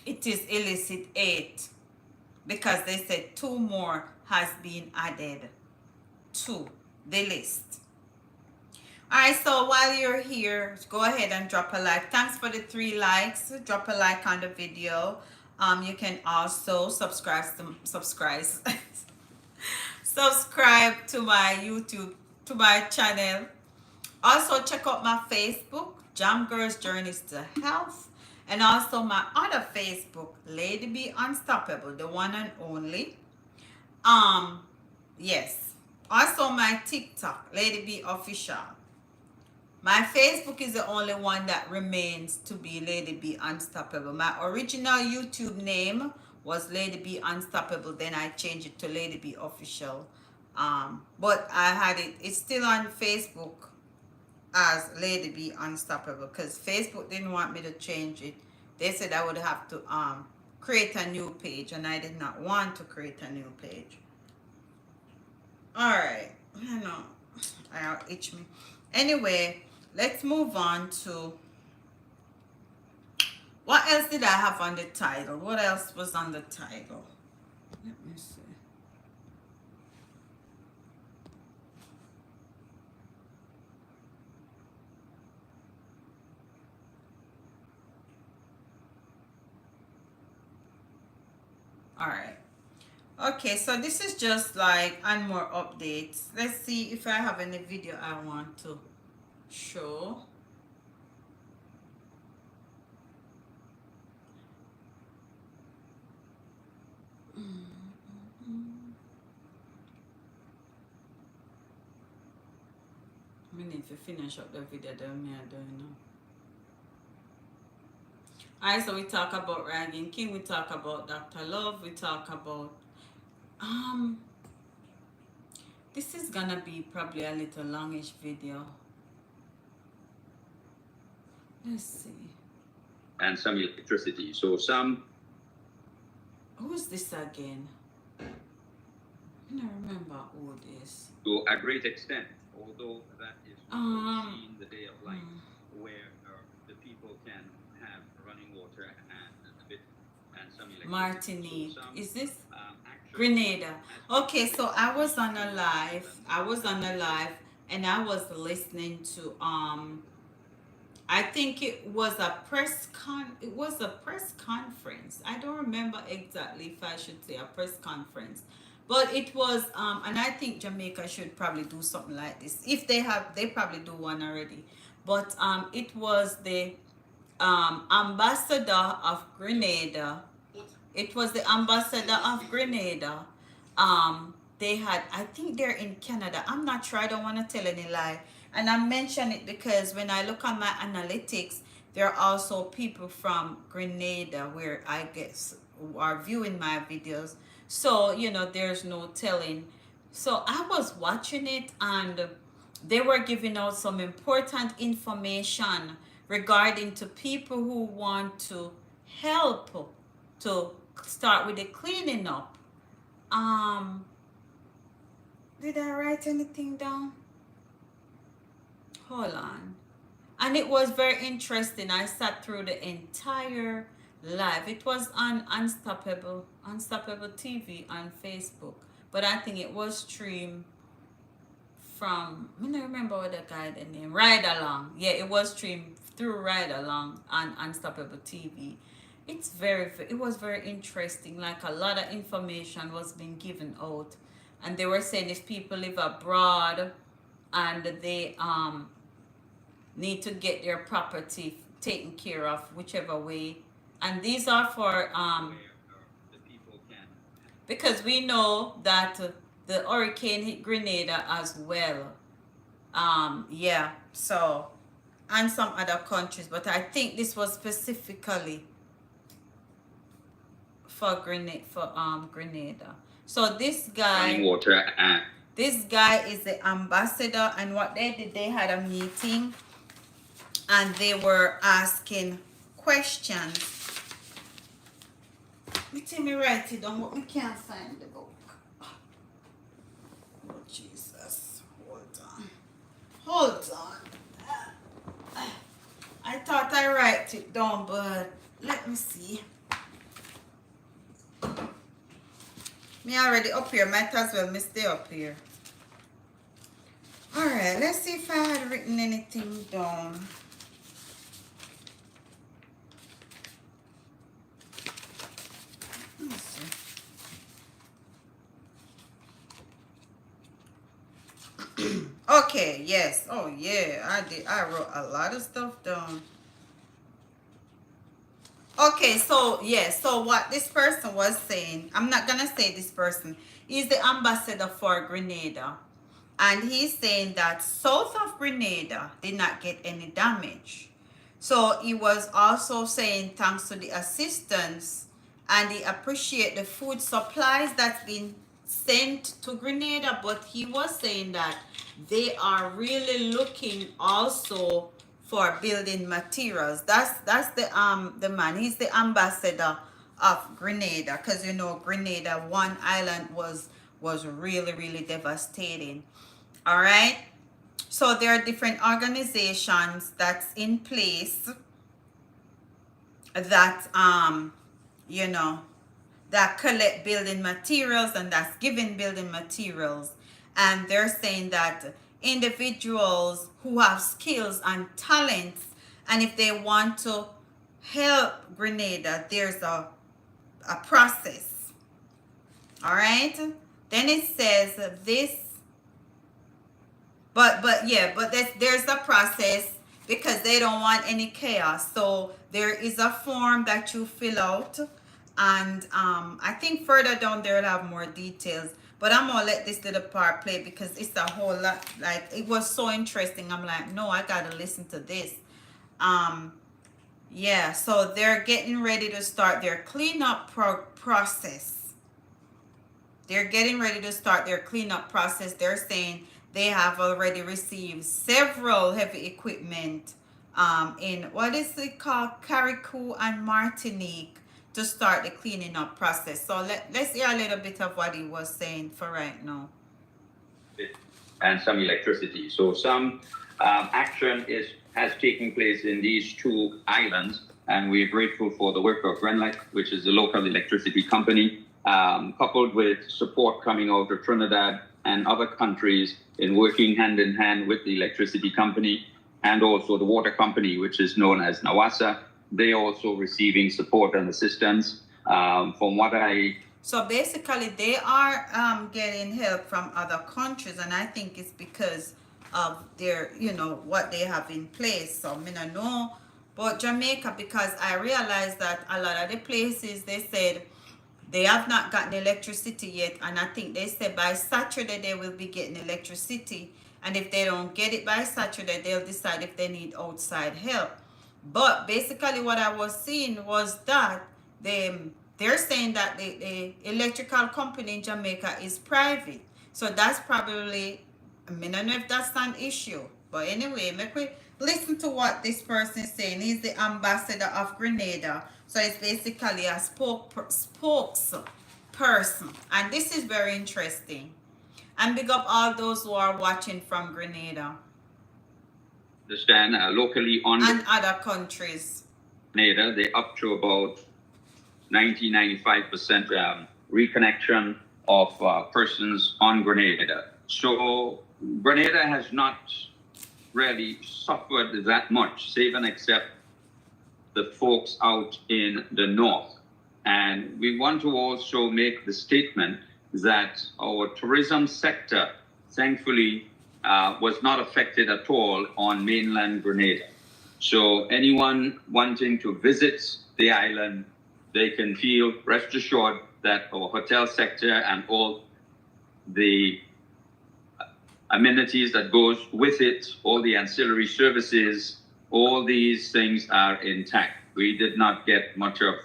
it is illicit 8, because they said 2 more has been added to the list. All right, so while you're here, go ahead and drop a like. Thanks for the 3 likes. Drop a like on the video. You can also subscribe subscribe to my YouTube, to my channel. Also check out my Facebook, Jam Girls Journeys to Health, and also my other Facebook, Lady Be Unstoppable, the one and only. Yes. Also my TikTok, Ladybeofficial. My Facebook is the only one that remains to be Lady Be Unstoppable. My original YouTube name was Lady Be Unstoppable. Then I changed it to Ladybeofficial. But I had it's still on Facebook as Lady Be Unstoppable, because Facebook didn't want me to change it. They said I would have to create a new page, and I did not want to create a new page. All right, I know, I'll itch me. Anyway, let's move on to what else did I have on the title? What else was on the title? Let me see. All right. Okay, so this is just like and more updates. Let's see if I have any video I want to show. I need to finish up the video that me are doing now. Alright, so we talk about Rygin King, we talk about Dr. Love, we talk about this is gonna be probably a little longish video. Let's see. And some electricity. So some. Who's this again? I don't remember who this. To a great extent, although that is seen the day of light, where can have running water and some electricity. Martinique. So some Is this action Grenada? has Okay, so I was on a live. I was on a live and I was listening to I think it was a press conference. I don't remember exactly if I should say a press conference. But it was and I think Jamaica should probably do something like this. If they probably do one already. But it was the ambassador of Grenada. It was the ambassador of Grenada. They had, I think they're in Canada. I'm not sure. I don't want to tell any lie. And I mention it because when I look on my analytics, there are also people from Grenada where I guess are viewing my videos. So, there's no telling. So I was watching it and they were giving out some important information regarding to people who want to help to start with the cleaning up. Did I write anything down? Hold on. And it was very interesting. I sat through the entire live. It was on Unstoppable TV on Facebook. But I think it was streamed from, I don't remember what the guy the name, Ride Along. Yeah, it was streamed through Ride Along on Unstoppable TV. It was very interesting. Like a lot of information was being given out. And they were saying if people live abroad and they need to get their property taken care of whichever way. And these are for the people can. because we know that the hurricane hit Grenada as well. Yeah, so and some other countries, but I think this was specifically for Grenada. So this guy, Running water and this guy is the ambassador, and what they did, they had a meeting and they were asking questions. Let me write it down, but we can't find the book. Oh Jesus, hold on. I thought I write it down, but let me see. Me already up here, might as well me stay up here. Alright, let's see if I had written anything down. Let me see. Okay, yes. Oh yeah, I wrote a lot of stuff down. Okay, so yeah, so what this person was saying, I'm not gonna say this person, he's the ambassador for Grenada. And he's saying that south of Grenada did not get any damage. So he was also saying thanks to the assistance and he appreciate the food supplies that's been sent to Grenada, but he was saying that they are really looking also for building materials. That's the man. He's the ambassador of Grenada, because Grenada, one island was really devastating. All right. So there are different organizations that's in place that that collect building materials and that's giving building materials, and they're saying that individuals who have skills and talents, and if they want to help Grenada, there's a process. All right. Then it says this, but there's a process because they don't want any chaos. So there is a form that you fill out, and I think further down there will have more details. But I'm gonna let this little part play because it's a whole lot. Like, it was so interesting. I'm like, no, I gotta listen to this. Yeah, so they're getting ready to start their cleanup process. They're getting ready to start their cleanup process. They're saying they have already received several heavy equipment in, what is it called, Carriacou and Martinique, to start the cleaning up process. So let's hear a little bit of what he was saying for right now. and some electricity. So some action has taken place in these two islands, and we're grateful for the work of Grenada, which is the local electricity company, coupled with support coming out of Trinidad and other countries in working hand in hand with the electricity company and also the water company, which is known as NAWASA. They also receiving support and assistance. From what I So basically, they are getting help from other countries, and I think it's because of their, what they have in place. So I don't know, but Jamaica, because I realized that a lot of the places they said they have not gotten electricity yet, and I think they said by Saturday they will be getting electricity, and if they don't get it by Saturday, they'll decide if they need outside help. But basically, what I was seeing was that they're saying that the electrical company in Jamaica is private. So that's probably, I mean, I don't know if that's an issue. But anyway, make we listen to what this person is saying. He's the ambassador of Grenada. So it's basically a spokesperson. And this is very interesting. And big up all those who are watching from Grenada understand, locally on and other countries. Grenada, they're up to about 90-95% reconnection of persons on Grenada. So Grenada has not really suffered that much, save and except the folks out in the north. And we want to also make the statement that our tourism sector, thankfully, was not affected at all on mainland Grenada. So anyone wanting to visit the island, they can feel rest assured that our hotel sector and all the amenities that goes with it, all the ancillary services, all these things are intact. We did not get much of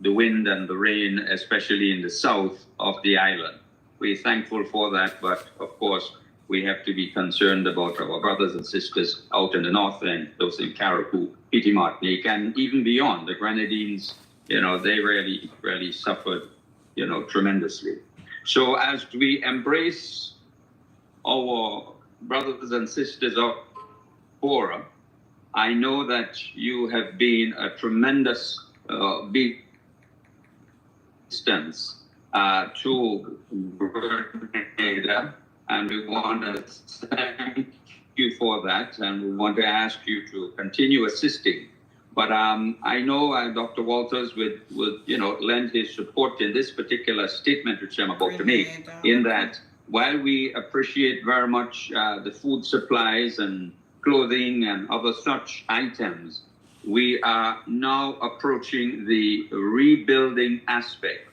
the wind and the rain, especially in the south of the island. We're thankful for that, but of course, we have to be concerned about our brothers and sisters out in the north end, those in Carriacou, Petite Martinique, and even beyond. The Grenadines, they really suffered, tremendously. So as we embrace our brothers and sisters of Quora, I know that you have been a tremendous big distance to Grenada, and we want to thank you for that, and we want to ask you to continue assisting. But I know Dr. Walters would lend his support in this particular statement which I'm about to make, in that while we appreciate very much the food supplies and clothing and other such items, we are now approaching the rebuilding aspect.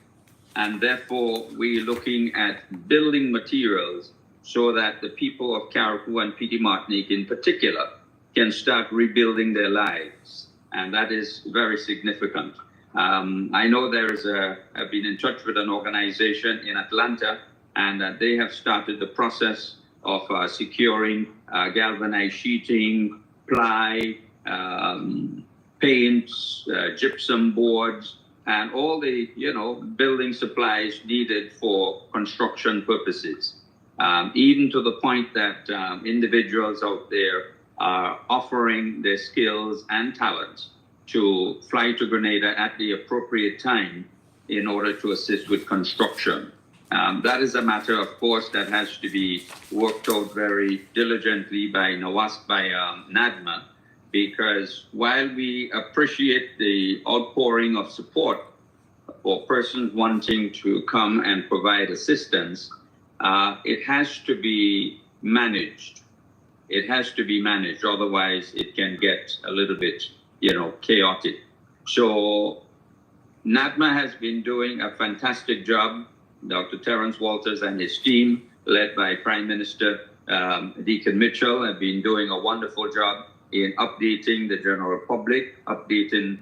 And therefore, we're looking at building materials so that the people of Carriacou and Petite Martinique in particular can start rebuilding their lives. And that is very significant. I know I've been in touch with an organization in Atlanta, and they have started the process of securing galvanized sheeting, ply, paints, gypsum boards, and all the building supplies needed for construction purposes. Even to the point that individuals out there are offering their skills and talents to fly to Grenada at the appropriate time in order to assist with construction. That is a matter, of course, that has to be worked out very diligently by NADMA, because while we appreciate the outpouring of support for persons wanting to come and provide assistance, it has to be managed. It has to be managed, otherwise it can get a little bit, chaotic. So NADMA has been doing a fantastic job. Dr. Terence Walters and his team, led by Prime Minister Deacon Mitchell, have been doing a wonderful job in updating the general public, updating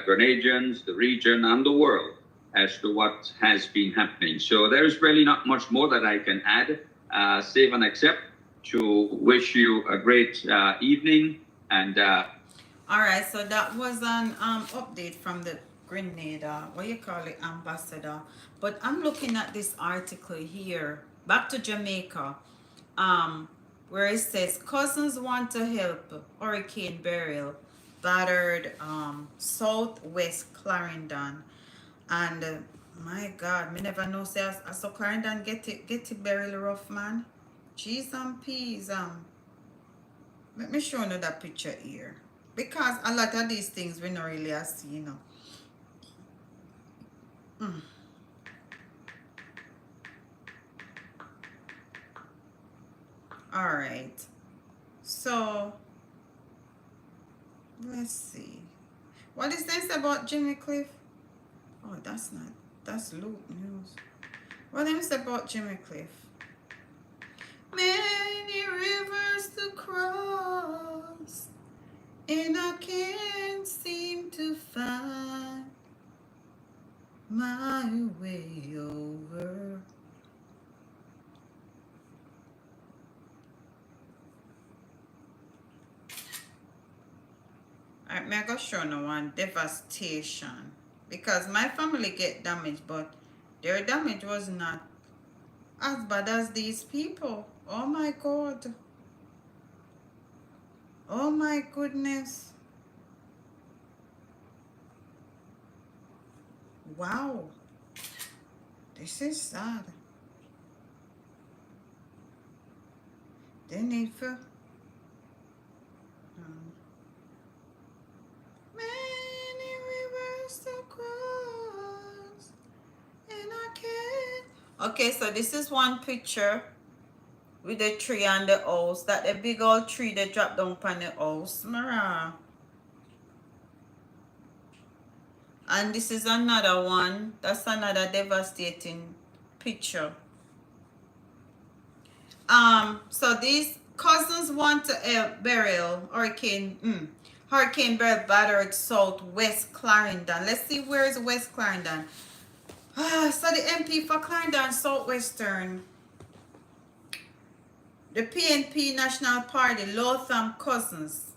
Grenadians, the region, and the world as to what has been happening. So there's really not much more that I can add, save and except to wish you a great evening. And all right, so that was an update from the Grenada, what you call it, ambassador. But I'm looking at this article here. Back to Jamaica. where it says cousins want to help Hurricane Beryl battered southwest Clarendon. And my God, me never know say I saw Clarendon get it Beryl rough, man. Cheese and peas. Let me show you that picture here. Because a lot of these things we not really see, you know. Alright. So let's see. What is this about Jimmy Cliff? Oh, that's Luke News. What is this about Jimmy Cliff? Many rivers to cross, and I can't seem to find my way over. Alright, me I go show no one devastation. Because my family get damaged, but their damage was not as bad as these people. Oh my God. Oh my goodness. Wow. This is sad. They need for many rivers to cross, and I can't. Okay, so this is one picture with the tree and the house. That the big old tree they drop down upon the house. Mara. And this is another one. That's another devastating picture. So these cousins want to help Beryl, Hurricane Beryl battered southwest Clarendon. Let's see where is West Clarendon. So the MP for Clarendon Southwestern, the PNP National Party, Lotham Cousins,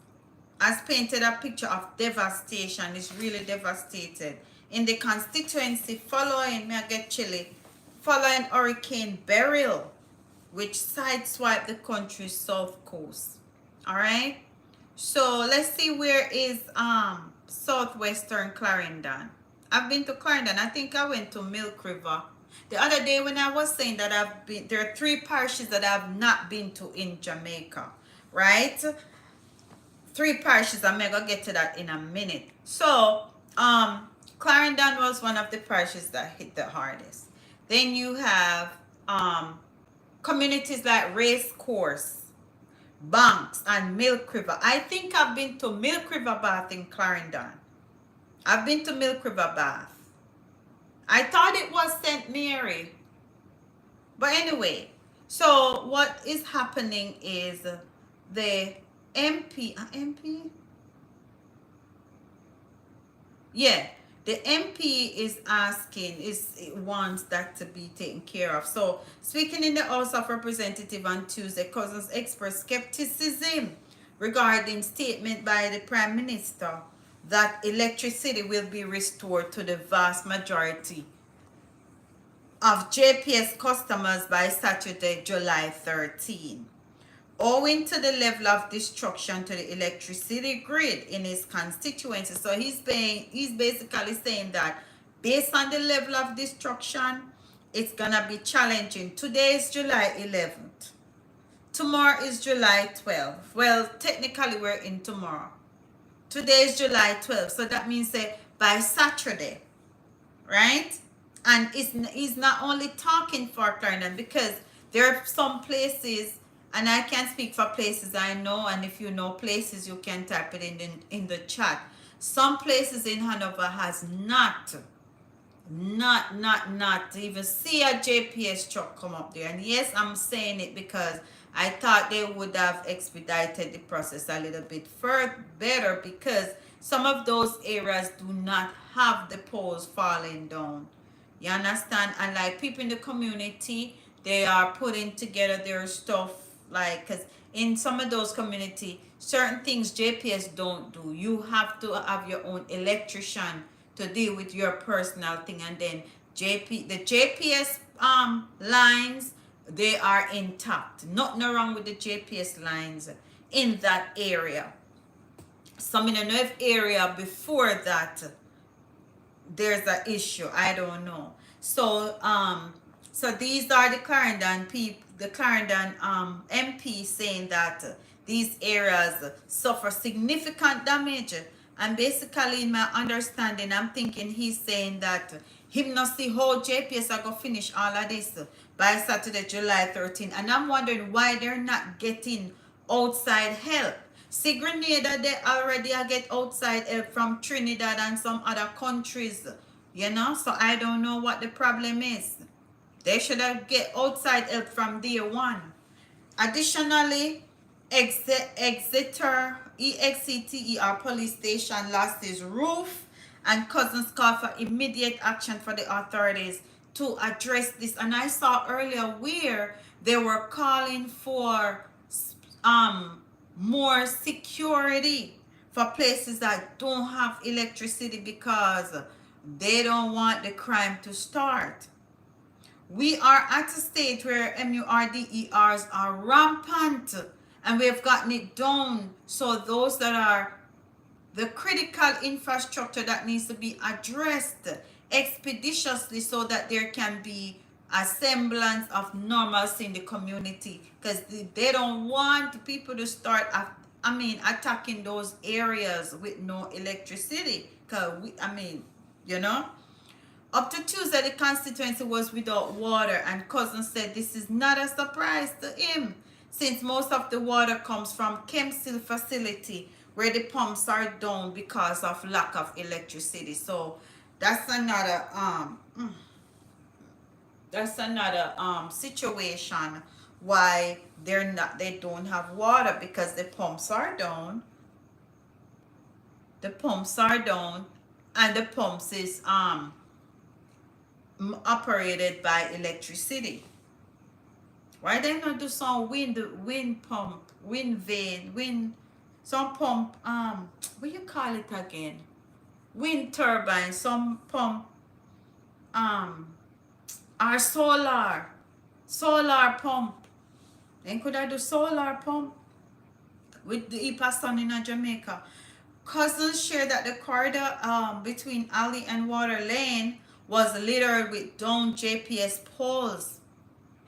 has painted a picture of devastation. It's really devastated in the constituency following, may I get chilly, following Hurricane Beryl, which sideswiped the country's south coast. All right. So let's see where is southwestern Clarendon. I've been to Clarendon. I think I went to Milk River the other day when I was saying that there are 3 parishes that I've not been to in Jamaica, right? 3 parishes. I'm gonna get to that in a minute. So Clarendon was one of the parishes that hit the hardest. Then you have communities like Race Course, Banks, and Milk River. I think I've been to Milk River Bath in Clarendon. I've been to Milk River Bath. I thought it was St. Mary. But anyway, so what is happening is the MP? Yeah, the MP is asking, wants that to be taken care of. So, speaking in the House of Representatives on Tuesday, Cousins expressed skepticism regarding statement by the Prime Minister that electricity will be restored to the vast majority of JPS customers by Saturday, July 13. Owing to the level of destruction to the electricity grid in his constituency. So he's basically saying that based on the level of destruction, it's gonna be challenging. Today is July 11th. Tomorrow is July 12th. Well, technically we're in tomorrow. Today is July 12th. So that means by Saturday, right? And he's not only talking for Clarendon, because there are some places, and I can't speak for places I know, and if you know places, you can type it in the chat. Some places in Hanover has not even see a JPS truck come up there. And yes, I'm saying it because I thought they would have expedited the process a little bit better, because some of those areas do not have the poles falling down. You understand? And like people in the community, they are putting together their stuff, like, because in some of those community, certain things JPS don't do. You have to have your own electrician to deal with your personal thing, and then the JPS lines they are intact. Nothing wrong with the GPS lines in that area. So I don't know if area before that there's an issue. I don't know. So these are the Clarendon people, the Clarendon MP saying that these areas suffer significant damage. And basically, in my understanding, I'm thinking he's saying that him not see how JPS are gonna finish all of this by Saturday, July 13. And I'm wondering why they're not getting outside help. See, Grenada, they already get outside help from Trinidad and some other countries, you know? So I don't know what the problem is. They should have get outside help from day one. Additionally, Exeter, EXCTER police station lost its roof, and Cousins called for immediate action for the authorities to address this. And I saw earlier where they were calling for more security for places that don't have electricity because they don't want the crime to start. We are at a stage where MURDERs are rampant and we have gotten it down. So those that are the critical infrastructure that needs to be addressed expeditiously so that there can be a semblance of normalcy in the community, because they don't want people to start attacking those areas with no electricity. Because you know, up to Tuesday, the constituency was without water, and Cousins said this is not a surprise to him, since most of the water comes from Kempsey facility, where the pumps are down because of lack of electricity. So that's another situation why they don't have water, because the pumps are down. The pumps are down, and the pumps is operated by electricity. Why they not do some wind pump, wind vane, some pump, what you call it again? Wind turbine, some pump, or solar pump. Then could I do solar pump with the EPA sun in Jamaica? Cousins shared that the corridor between Alley and Water Lane was littered with downed JPS poles.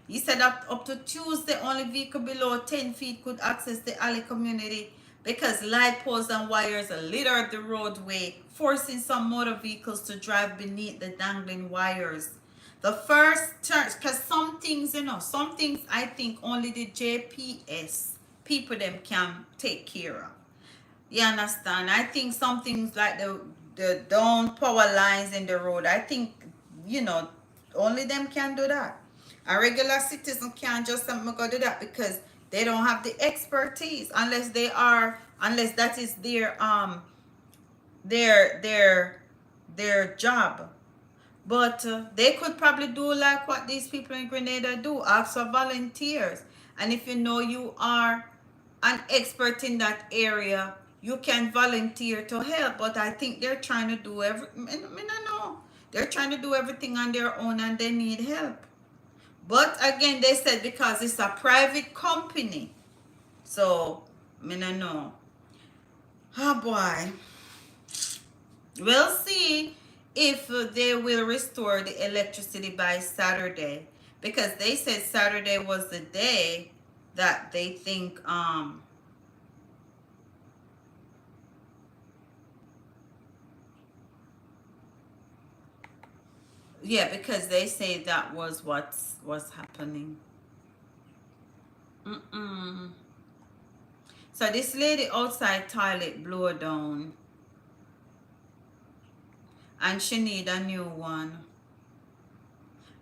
He said that up to Tuesday, only vehicle below 10 feet could access the alley community because light poles and wires littered the roadway, forcing some motor vehicles to drive beneath the dangling wires. The first turn, because some things I think only the JPS people them can take care of. You understand? I think some things like the down power lines in the road, I think, only them can do that. A regular citizen can't just go do that because they don't have the expertise, unless that is their job. But they could probably do like what these people in Grenada do, ask for volunteers. And if you know you are an expert in that area, you can volunteer to help. But I think they're trying to do they're trying to do everything on their own and they need help. But again, they said because it's a private company. So, I don't know. Oh boy. We'll see if they will restore the electricity by Saturday. Because they said Saturday was the day that they think yeah, because they say that was what's happening. So this lady outside toilet blew down, and she need a new one.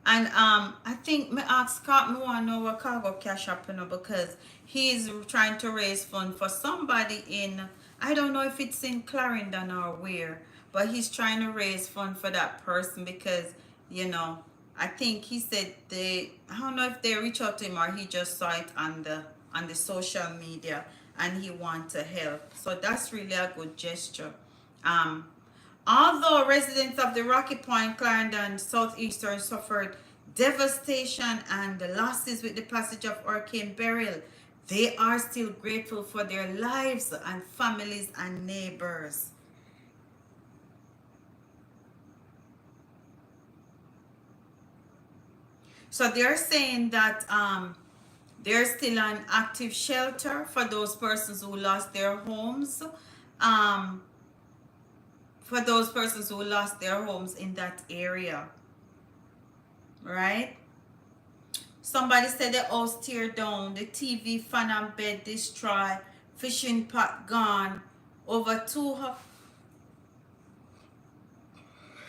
And I think me ask Scott, me want to know what cargo cash up, because he's trying to raise fund for somebody in, I don't know if it's in Clarendon or where, but he's trying to raise fund for that person because, I think he said I don't know if they reach out to him or he just saw it on the social media and he want to help. So that's really a good gesture. Although residents of the Rocky Point, Clarendon, Southeastern suffered devastation and the losses with the passage of Hurricane Beryl, they are still grateful for their lives and families and neighbors. So they're saying that there's still an active shelter for those persons who lost their homes. Um, for those persons who lost their homes in that area, right? Somebody said the house tear down, the TV, fan and bed destroyed, fishing pot gone, over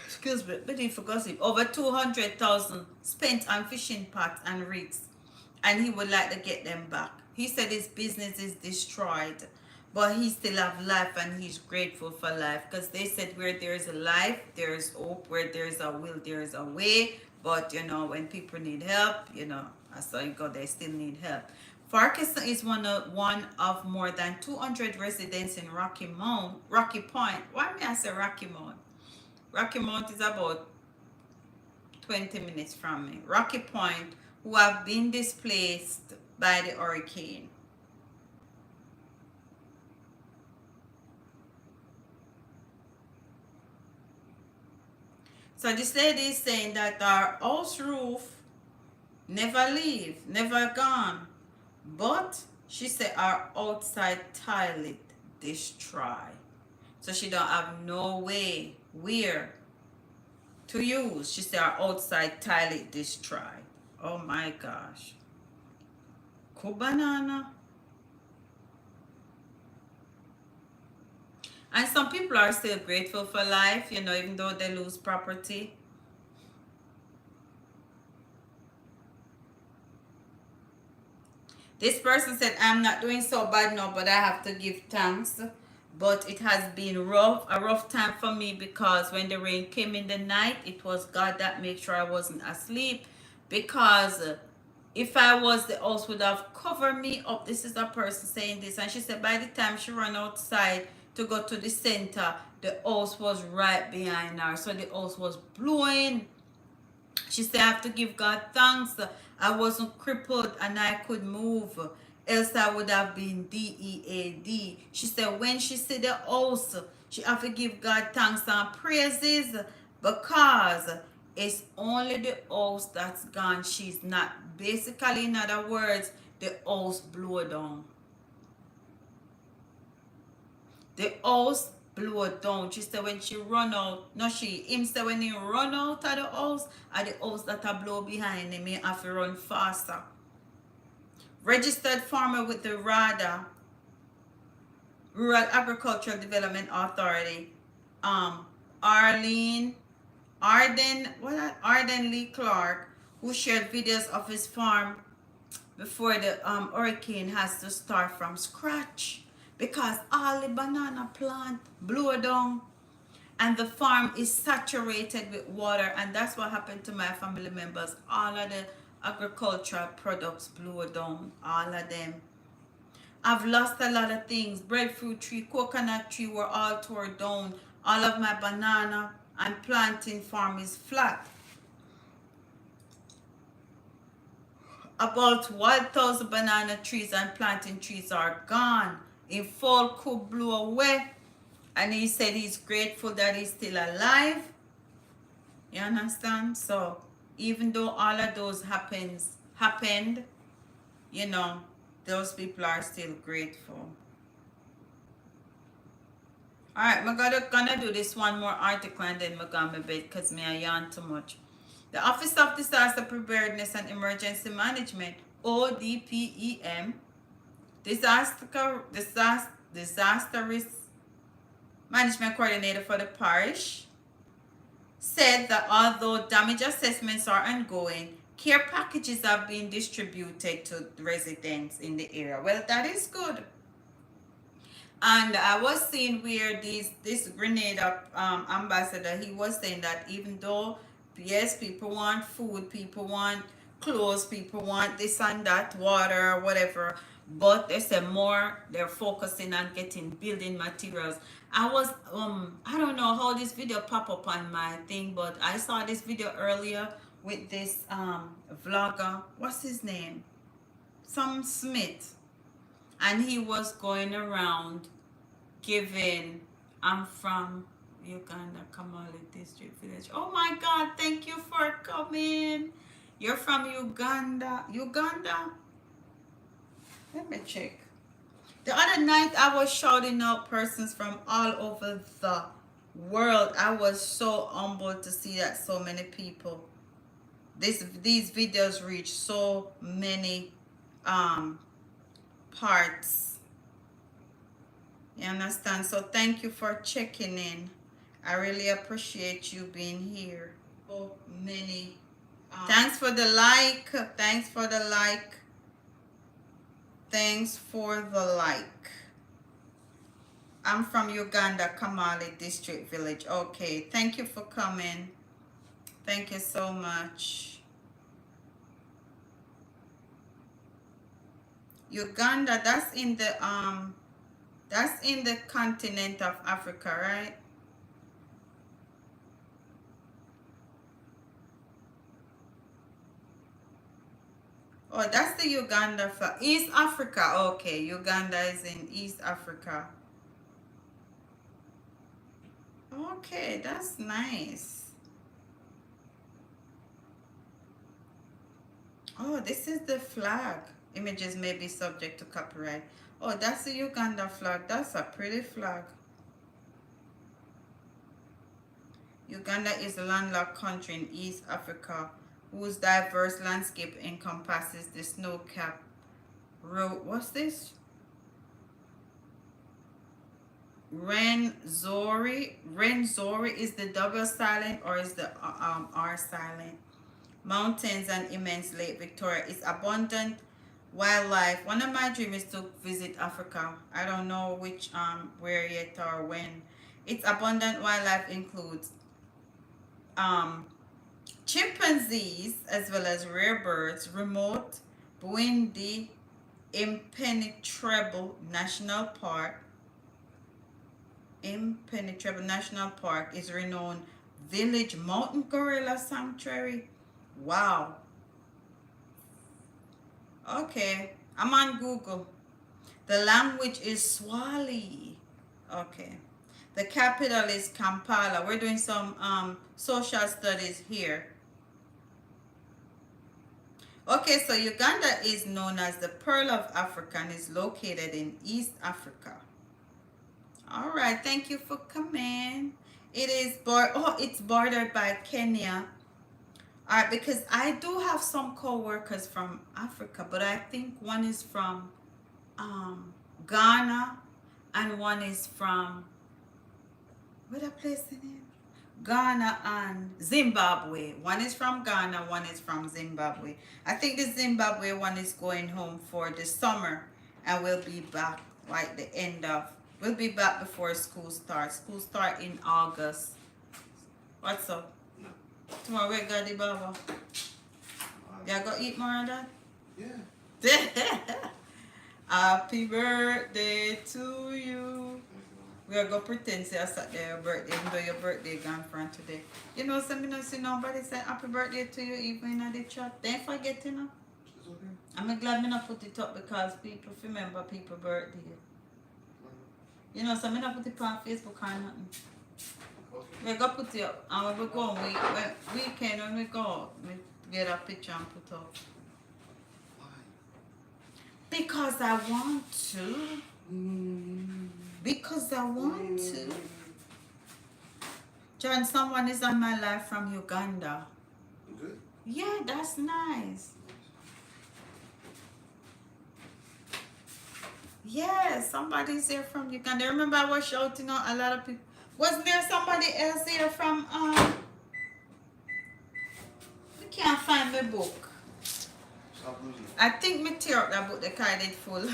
excuse me, but if gossip, over 200,000 spent on fishing pots and rigs, and he would like to get them back. He said his business is destroyed, but he still have life and he's grateful for life, because they said where there is a life, there is hope. Where there is a will, there is a way. But you know, when people need help, you know, as I go, they still need help. Farquharson is one of more than 200 residents in Rocky Point. Why may I say Rocky Mount? Rocky Mount is about 20 minutes from me. Rocky Point, who have been displaced by the hurricane. So this lady is saying that our house roof never leave, never gone. But she said our outside toilet destroy. So she don't have no way where to use. She said our outside toilet destroy. Oh my gosh. Cool banana. And some people are still grateful for life, you know, even though they lose property. This person said, I'm not doing so bad now, but I have to give thanks. But it has been a rough time for me, because when the rain came in the night, it was God that made sure I wasn't asleep. Because if I was, the house would have covered me up. This is a person saying this. And she said by the time she ran outside to go to the center, the house was right behind her. So the house was blowing. She said, I have to give God thanks. I wasn't crippled and I could move. Else I would have been dead. She said when she see the house, she have to give God thanks and praises, because it's only the house that's gone. She's not, basically, in other words, the house blew down. The house blow down. She said when she run out, no him said when he run out of the house, and the house that a blow behind him, he have to run faster. Registered farmer with the RADA, Rural Agricultural Development Authority, Arden Lee Clark, who shared videos of his farm before the hurricane, has to start from scratch, because all the banana plant blew down and the farm is saturated with water. And that's what happened to my family members. All of the agricultural products blew down, all of them. I've lost a lot of things. Breadfruit tree, coconut tree were all torn down. All of my banana and planting farm is flat. About 1,000 banana trees and planting trees are gone. In fall could blew away. And he said he's grateful that he's still alive. You understand? So even though all of those happened, you know, those people are still grateful. Alright, I'm gonna do this one more article and then I'm going to bed, because I yarn too much. The Office of Disaster Preparedness and Emergency Management, ODPEM, disaster risk management coordinator for the parish, said that although damage assessments are ongoing, care packages are being distributed to residents in the area. Well, that is good. And I was seeing where this Grenada ambassador, he was saying that even though, yes, people want food, people want clothes, people want this and that, water, whatever, but they say more, they're focusing on getting building materials. I was, I don't know how this video pop up on my thing, but I saw this video earlier with this vlogger. What's his name? Some Smith. And he was going around giving, I'm from Uganda, Kamali District Village. Oh my God, thank you for coming. You're from Uganda. Uganda? Let me check. The other night I was shouting out persons from all over the world. I was so humbled to see that so many people. These videos reach so many parts. You understand? So thank you for checking in. I really appreciate you being here. So many. Thanks for the like. Thanks for the like. Thanks for the like. I'm from Uganda, Kamali District Village. Okay, thank you for coming. Thank you so much. Uganda, that's in the continent of Africa, right? Oh, that's the Uganda for East Africa. Okay, Uganda is in East Africa. Okay, that's nice. Oh, this is the flag. Images may be subject to copyright. Oh, that's the Uganda flag. That's a pretty flag. Uganda is a landlocked country in East Africa whose diverse landscape encompasses the snow-capped road. What's this? Rwenzori. Rwenzori, is the double silent or is the R silent? Mountains and immense Lake Victoria. It's abundant wildlife. One of my dreams is to visit Africa. I don't know which where yet or when. Its abundant wildlife includes chimpanzees as well as rare birds. Remote Buindi Impenetrable National Park is renowned village mountain gorilla sanctuary. Wow. Okay, I'm on Google. The language is Swahili. Okay. The capital is Kampala. We're doing some social studies here. Okay, so Uganda is known as the Pearl of Africa and is located in East Africa. All right, thank you for coming. It is it's bordered by Kenya. All right, because I do have some co-workers from Africa, but I think one is from Ghana and one is from, where that place in? Ghana and Zimbabwe. One is from Ghana, one is from Zimbabwe. I think the Zimbabwe one is going home for the summer and we'll be back like the end of, we'll be back before school starts. School start in August. What's up? Tomorrow we got the baba. Y'all go eat more of that? Yeah. Happy birthday to you. We are going to pretend say I sat there your birthday, even though your birthday gone from today. You know, some you know, see nobody say happy birthday to you, even in the chat. Don't forget, you know. It's okay. I'm glad me not put it up because people remember people's birthday. You know, so me not put it on Facebook or nothing. Okay. We're going to put it up. And when we go on weekend, when we go, we get a picture and put up. Why? Because I want to. Because I want to. John, someone is on my life from Uganda. Good. Yeah, that's nice. Yeah, somebody's here from Uganda. Remember I was shouting out a lot of people. Wasn't there somebody else here from we can't find my book. I think me tear up that book the card is full.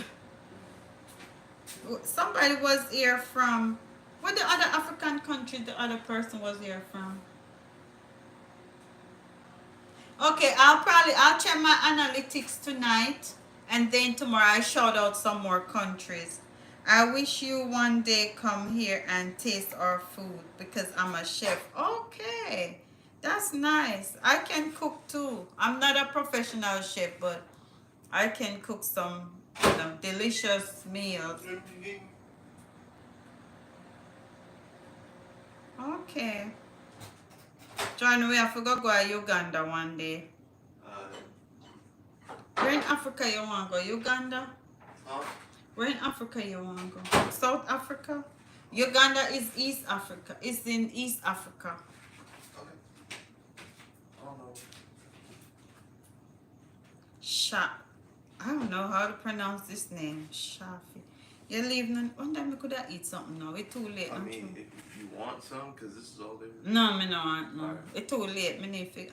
Somebody was here from, what the other African country the other person was here from? Okay, I'll check my analytics tonight and then tomorrow I shout out some more countries. I wish you one day come here and taste our food because I'm a chef. Okay. That's nice. I can cook too. I'm not a professional chef, but I can cook some, delicious meals. Okay. John, we have to go to Uganda one day. Where in Africa you want to go? Uganda? Huh? Where in Africa you want to go? South Africa? Uganda is East Africa. It's in East Africa. Okay. I don't know. I don't know how to pronounce this name. Shafi. You're leaving. One time we could have eat something now. It's too late. I mean, if you want some, because this is all they No, me no want no. Right. It's too late. Me need to,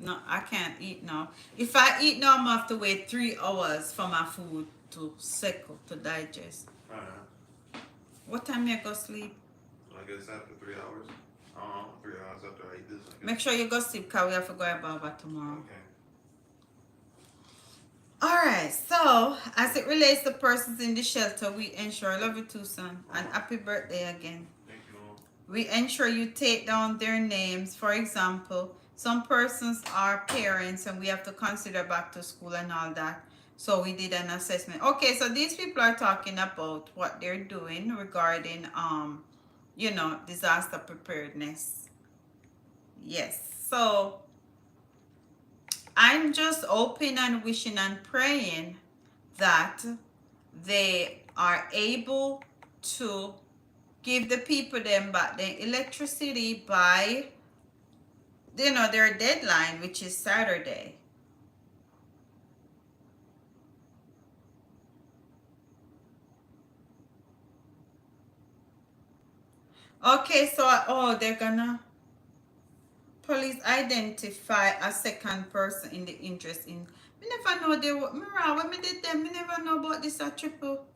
no, I can't eat now. If I eat now, I'm have to wait 3 hours for my food to settle, to digest. What time you go sleep? I guess after 3 hours. 3 hours after I eat this. Make sure you go sleep, because we have to go to Baba tomorrow. Okay. Alright, so as it relates to persons in the shelter, we ensure, I love you too, son, and happy birthday again. Thank you, Mom. We ensure you take down their names. For example, some persons are parents and we have to consider back to school and all that. So we did an assessment. Okay, so these people are talking about what they're doing regarding disaster preparedness. Yes. So I'm just hoping and wishing and praying that they are able to give the people them back the electricity by their deadline, which is Saturday. Okay, so they're gonna police identify a second person in the interest in. Me never know they were Mira, when me did them, me never know about this a triple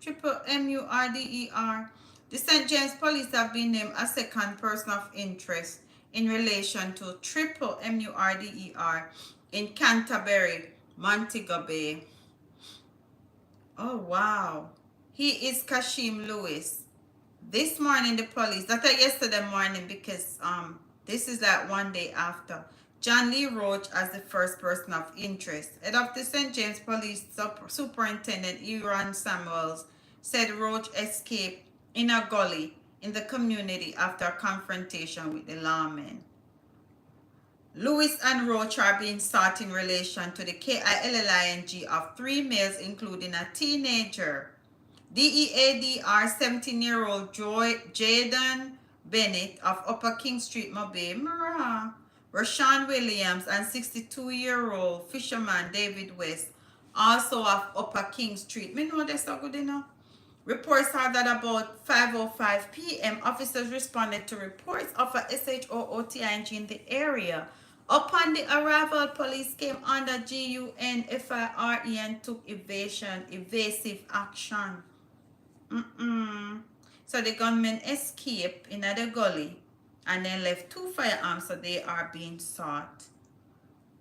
MURDER. The St. James Police have been named a second person of interest in relation to triple MURDER in Canterbury, Montego Bay. Oh wow. He is Kashim Lewis. This morning the police, that yesterday morning, because this is like one day after. John Lee Roach as the first person of interest. Head of the St. James Police Superintendent Eran Samuels said Roach escaped in a gully in the community after a confrontation with the lawmen. Lewis and Roach are being sought in relation to the KILLING of 3 males, including a teenager. DEADR 17-year-old Jaden Bennett of Upper King Street, Mobay, Rashawn Williams, and 62-year-old fisherman David West, also of Upper King Street. Me know that's so good enough. Reports are that about 5:05 p.m., officers responded to reports of a SHOOTING in the area. Upon the arrival, police came under GUNFIRE and took evasive action. So the gunmen escaped in the gully and then left 2 firearms, so they are being sought.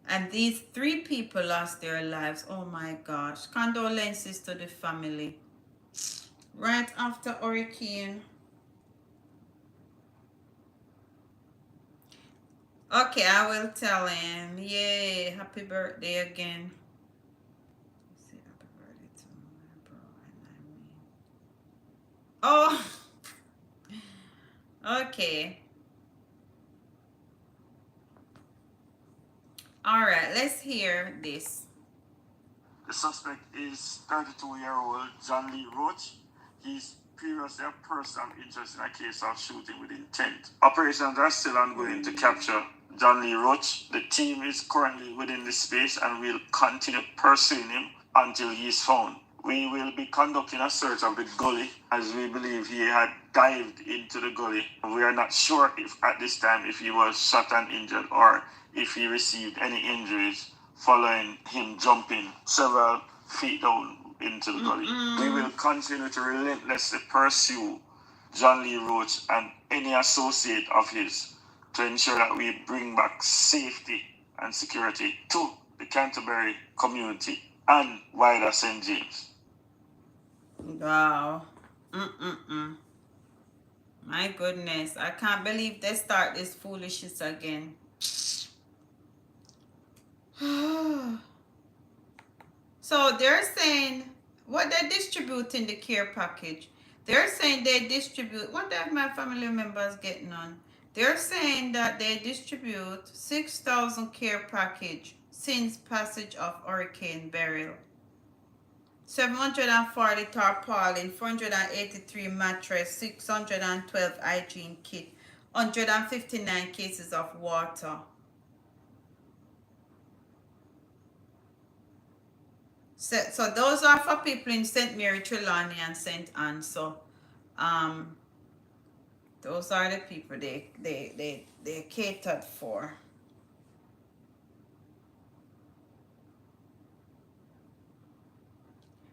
And these 3 people lost their lives. Oh my gosh. Condolences to the family. Right after hurricane. Okay, I will tell him. Yay, happy birthday again. Say happy birthday to my bro and I mean. Oh, okay. All right, let's hear this. The suspect is 32-year-old John Lee Roach. He's previously a person of interest in a case of shooting with intent. Operations are still ongoing to capture John Lee Roach. The team is currently within the space and will continue pursuing him until he is found. We will be conducting a search of the gully as we believe he had dived into the gully. We are not sure if at this time if he was shot and injured or if he received any injuries following him jumping several feet down into the gully. We will continue to relentlessly pursue John Lee Roach and any associate of his to ensure that we bring back safety and security to the Canterbury community and wider St. James. Wow. My goodness, I can't believe they start this foolishness again. So they're saying what they distribute in the care package. They're saying they distribute, what are my family members getting on? They're saying that they distribute 6,000 care package since passage of Hurricane Beryl. 740 tarpaulin, 483 mattress, 612 hygiene kit, 159 cases of water. So those are for people in St. Mary, Trelawney, and St. Anne. So um, those are the people they catered for.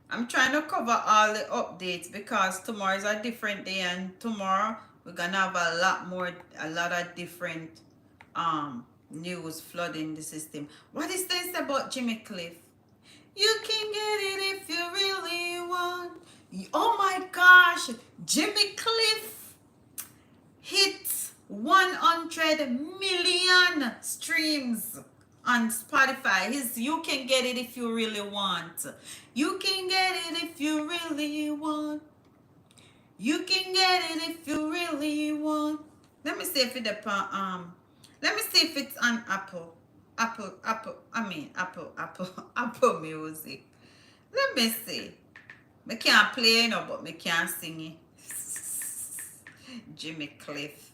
I'm trying to cover all the updates because tomorrow is a different day, and tomorrow we're gonna have a lot of different news flooding the system. What is this about Jimmy Cliff? You can get it if you really want. Oh my gosh, Jimmy Cliff hit 100 million streams on Spotify. You can get it if you really want. You can get it if you really want. You can get it if you really want. Let me see if it's let me see if it's on Apple Apple Music. Let me see. I can't play no, but I can't sing it. Jimmy Cliff.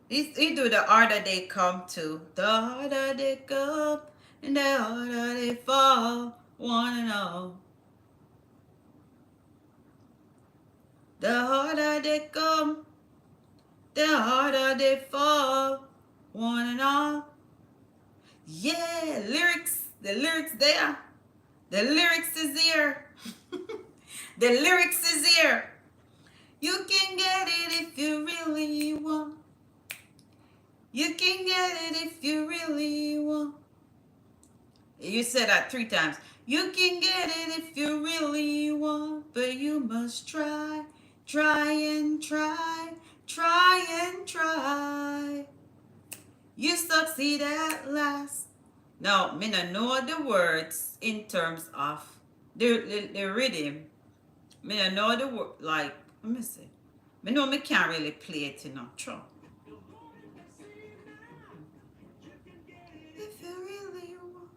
He do the harder they come to. The harder they come and the harder they fall. Wanna know. The harder they come, the harder they fall. Wanna know. Yeah, lyrics. The lyrics there. The lyrics is here. The lyrics is here. You can get it if you really want. You can get it if you really want. You said that 3 times. You can get it if you really want, but you must try, try and try, try and try. You succeed at last. Now, me not know the words in terms of the rhythm. Me not know the word, like, let me see. Me know me can't really play it, you know. True. If you really want.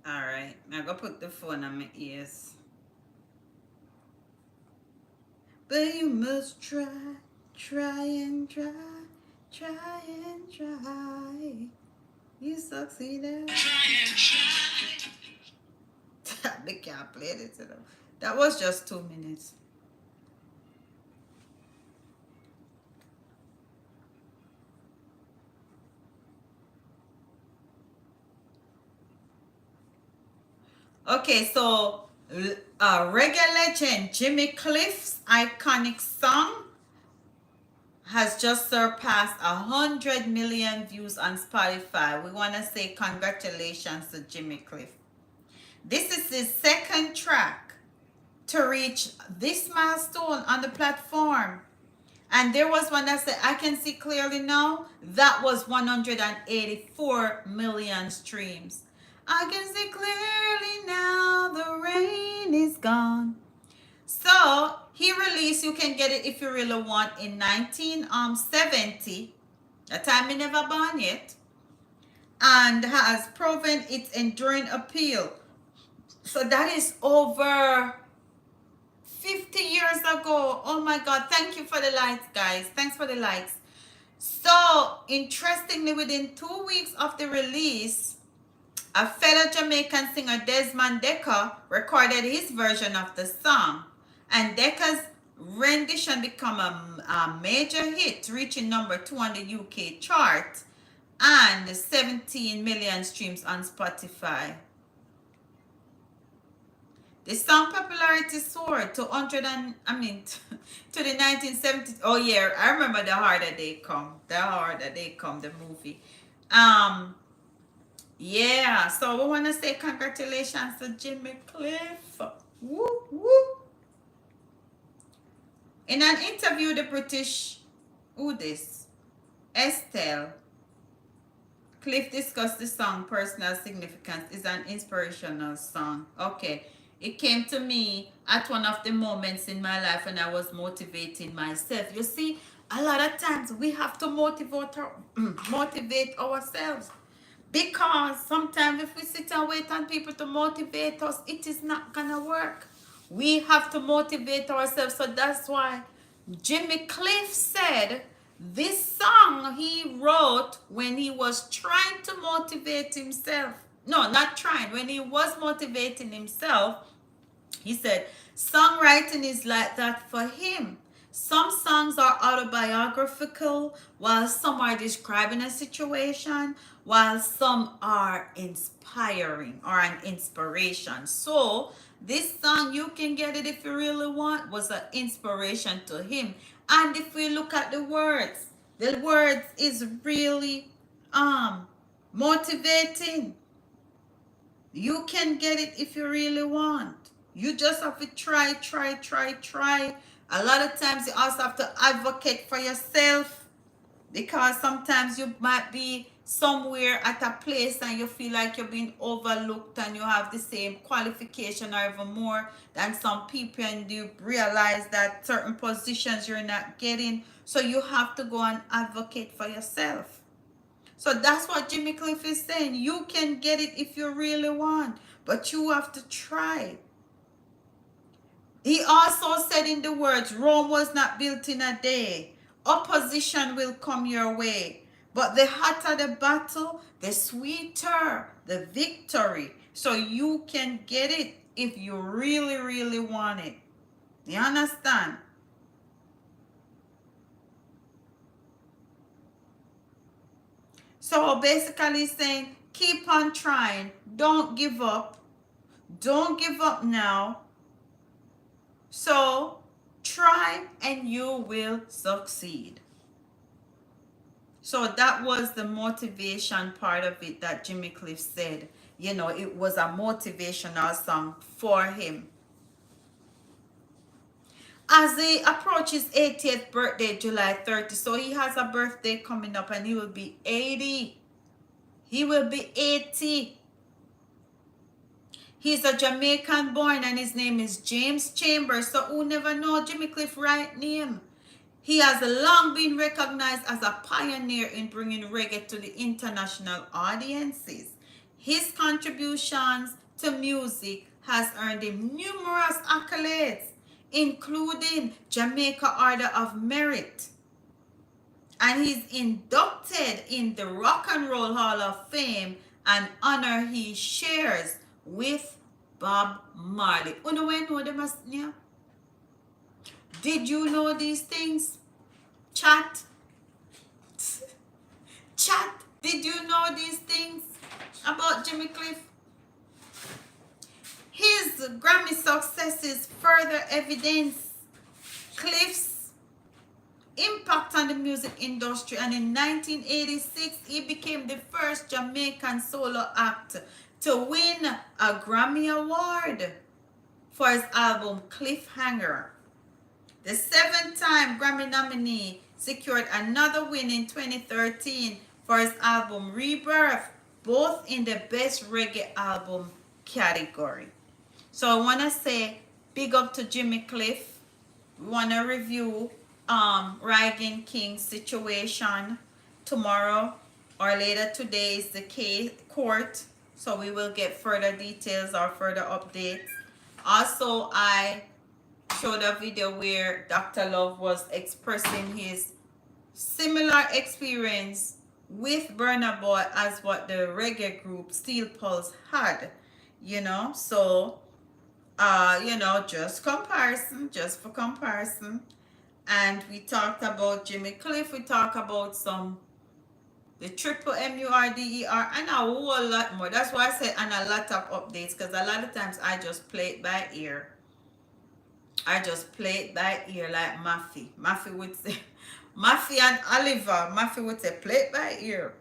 Alright, now go put the phone on my ears. But you must try, try and try, try and try. You succeed at. Try and try. I can't play this, you know. That was just 2 minutes. Okay, so reggae legend Jimmy Cliff's iconic song has just surpassed 100 million views on Spotify. We want to say congratulations to Jimmy Cliff. This is his second track to reach this milestone on the platform. And there was one that said, I can see clearly now. That was 184 million streams. I can see clearly now, the rain is gone. So he released You Can Get It If You Really Want in 1970. That time he never born yet. And has proven its enduring appeal. So that is over 50 years ago. Oh my God. Thank you for the likes, guys. Thanks for the likes. So interestingly, within 2 weeks of the release, a fellow Jamaican singer, Desmond Dekker, recorded his version of the song. And Dekker's rendition became a major hit, reaching number 2 on the UK chart and 17 million streams on Spotify. The song popularity soared to 100 and, to the 1970s. Oh yeah, I remember The Harder They Come. The Harder They Come, the movie. Um, yeah, so we want to say congratulations to Jimmy Cliff. Woo, woo. In an interview, the British, who this? Estelle Cliff discussed the song Personal Significance is an inspirational song. Okay. It came to me at one of the moments in my life when I was motivating myself. You see, a lot of times we have to motivate ourselves. Because sometimes if we sit and wait on people to motivate us, it is not gonna work. We have to motivate ourselves. So that's why Jimmy Cliff said this song he wrote when he was trying to motivate himself. No, not trying. When he was motivating himself, he said, songwriting is like that for him. Some songs are autobiographical, while some are describing a situation, while some are inspiring or an inspiration. So, this song, You Can Get It If You Really Want, was an inspiration to him. And if we look at the words is really motivating. You can get it if you really want. You just have to try. A lot of times you also have to advocate for yourself, because sometimes you might be somewhere at a place and you feel like you're being overlooked and you have the same qualification or even more than some people, and you realize that certain positions you're not getting. So you have to go and advocate for yourself. So that's what Jimmy Cliff is saying. You can get it if you really want, but you have to try. He also said in the words, Rome was not built in a day. Opposition will come your way. But the hotter the battle, the sweeter the victory. So you can get it if you really, really want it. You understand? So basically saying, keep on trying. Don't give up. Don't give up now. So try and you will succeed. So that was the motivation part of it that Jimmy Cliff said. You know, it was a motivational song for him. As he approaches 80th birthday, July 30, so he has a birthday coming up and he will be 80. He will be 80. He's a Jamaican born and his name is James Chambers. So who never know Jimmy Cliff right name? He has long been recognized as a pioneer in bringing reggae to the international audiences. His contributions to music has earned him numerous accolades, including Jamaica Order of Merit. And he's inducted in the Rock and Roll Hall of Fame, an honor he shares with Bob Marley. Did you know these things? Chat. Chat. Did you know these things about Jimmy Cliff? His Grammy successes further evidence Cliff's impact on the music industry, and in 1986 he became the first Jamaican solo act to win a Grammy Award for his album Cliffhanger. The 7-time Grammy nominee secured another win in 2013 for his album Rebirth, both in the Best Reggae Album category. So I want to say big up to Jimmy Cliff. We want to review Rygin King's situation tomorrow or later today is the case court. So we will get further details or further updates. Also, I showed a video where Dr. Love was expressing his similar experience with Burna Boy as what the reggae group Steel Pulse had, you know. So you know, just for comparison. And we talked about Jimmy Cliff, we talked about some The triple MURDER, and a whole lot more. That's why I said, and a lot of updates, because a lot of times I just play it by ear. I just play it by ear like Maffy. Maffy would say, Maffy and Oliver, Maffy would say, play it by ear,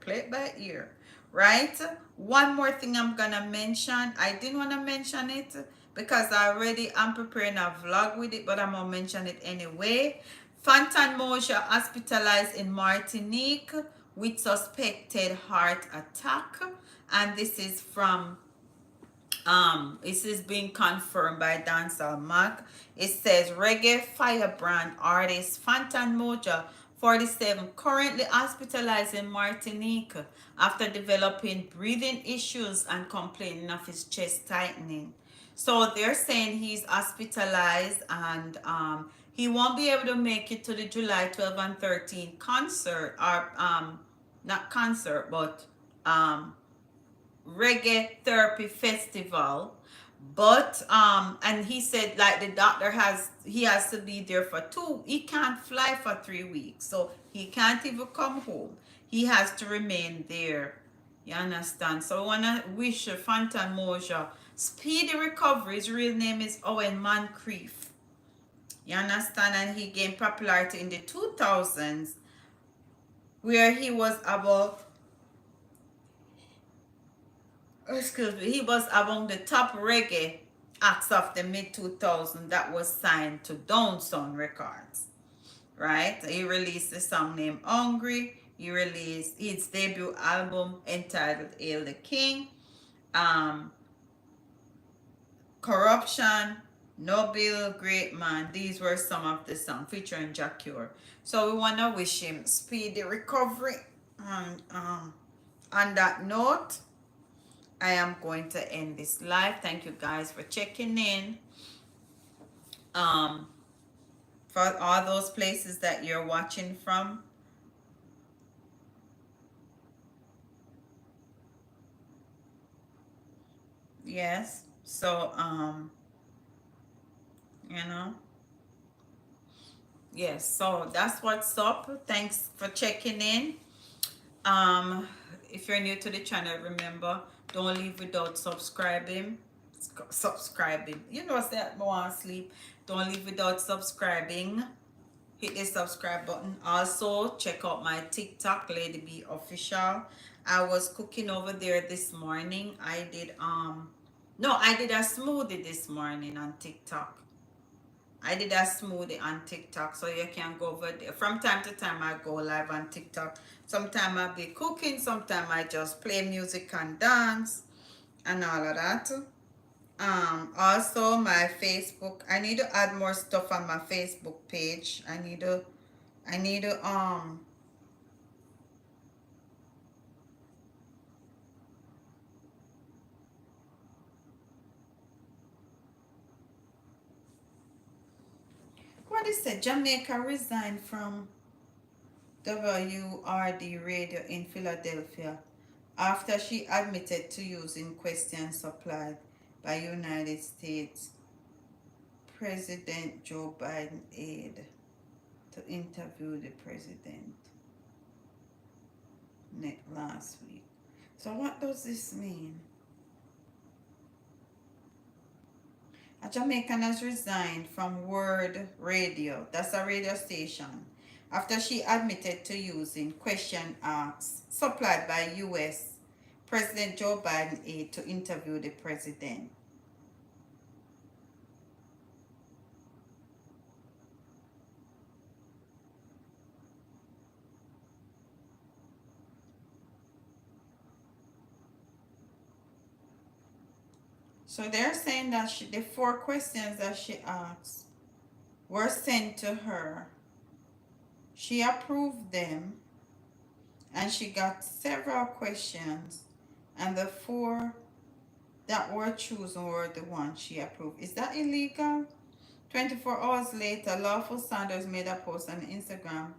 right? One more thing I'm gonna mention. I didn't want to mention it because I'm preparing a vlog with it, but I'm gonna mention it anyway. Fantan Mosha hospitalized in Martinique with suspected heart attack, and this is being confirmed by Dancehall Mac. It says reggae firebrand artist Fantan Moja, 47, currently hospitalized in Martinique after developing breathing issues and complaining of his chest tightening. So they're saying he's hospitalized, and he won't be able to make it to the July 12 and 13 concert, or not concert, but um, reggae therapy festival. But and he said, like, the doctor has to be there for he can't fly for 3 weeks, so he can't even come home. He has to remain there. You understand? So I wanna wish Fantan Moja speedy recovery. His real name is Owen Moncrief. You understand? And he gained popularity in the 2000s, where he was about, excuse me, he was among the top reggae acts of the mid 2000s that was signed to Downsound Records, right? He released a song named Hungry. He released his debut album entitled Hail the King, um, Corruption, Noble, Great Man. These were some of the songs featuring Jacure. So we want to wish him speedy recovery. And on that note, I am going to end this live. Thank you guys for checking in. Um, for all those places that you're watching from. Yes. So, you know, yes. So that's what's up. Thanks for checking in. If you're new to the channel, remember, don't leave without subscribing. You know, say I want to sleep. Don't leave without subscribing. Hit the subscribe button. Also, check out my TikTok, Ladybeofficial. I was cooking over there this morning. I did a smoothie this morning on TikTok. I did a smoothie on TikTok, so you can go over there. From time to time, I go live on TikTok. Sometimes I be cooking, sometimes I just play music and dance and all of that. Also my Facebook, I need to add more stuff on my Facebook page. I need to what is it? Jamaica resigned from WRD radio in Philadelphia after she admitted to using questions supplied by United States President Joe Biden aide to interview the president last week. So what does this mean? A Jamaican has resigned from World Radio, that's a radio station, after she admitted to using question asks supplied by U.S. President Joe Biden aide to interview the president. So they're saying that the 4 questions that she asked were sent to her. She approved them, and she got several questions, and the 4 that were chosen were the ones she approved. Is that illegal? 24 hours later, Lawful Sanders made a post on Instagram.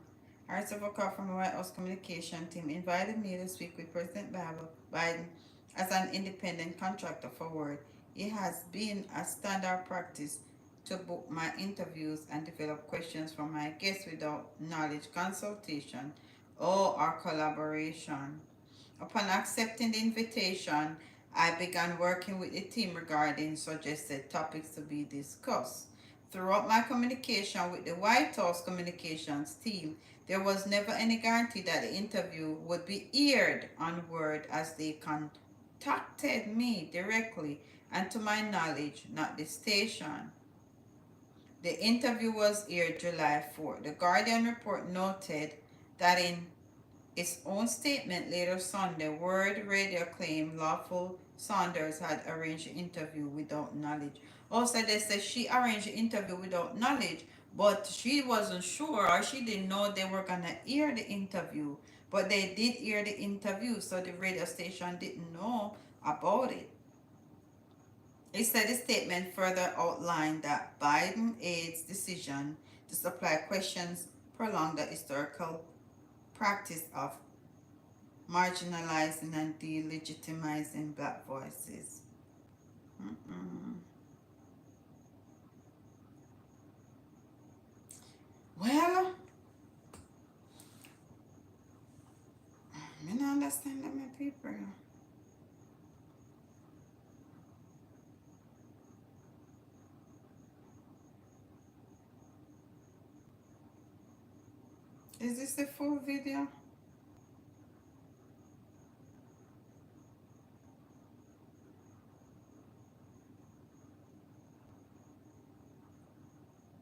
I received a call from the White House communication team invited me to speak with President Biden as an independent contractor for Word. It has been a standard practice to book my interviews and develop questions for my guests without knowledge consultation Oh, our collaboration. Upon accepting the invitation, I began working with the team regarding suggested topics to be discussed. Throughout my communication with the White House communications team, there was never any guarantee that the interview would be aired on Word as they contacted me directly and to my knowledge, not the station. The interview was aired July 4. The Guardian report noted that in its own statement later Sunday, Word Radio claimed lawful Saunders had arranged the interview without knowledge. Also, they said she arranged the interview without knowledge, but she wasn't sure or she didn't know they were gonna air the interview. But they did air the interview, so the radio station didn't know about it. It said the statement further outlined that Biden aide's decision to supply questions prolonged the historical practice of marginalizing and delegitimizing black voices. Well, I don't understand that, my people. Is this the full video?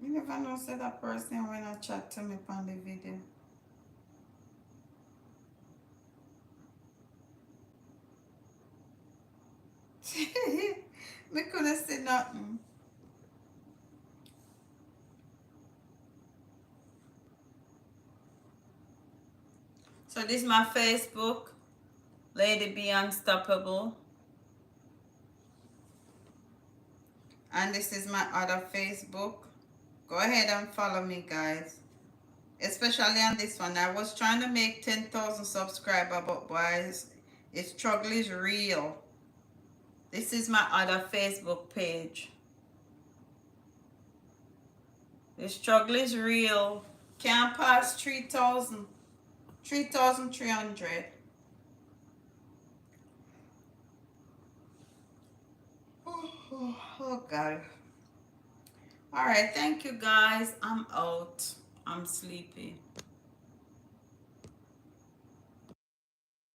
You never know, say that person when I chat to me on the video. We couldn't see nothing. So this is my Facebook, Lady Be Unstoppable. And this is my other Facebook. Go ahead and follow me, guys. Especially on this one. I was trying to make 10,000 subscribers, but boys, the struggle is real. This is my other Facebook page. The struggle is real. Can't pass 3,000. 3,300. Oh, God. All right. Thank you, guys. I'm out. I'm sleepy.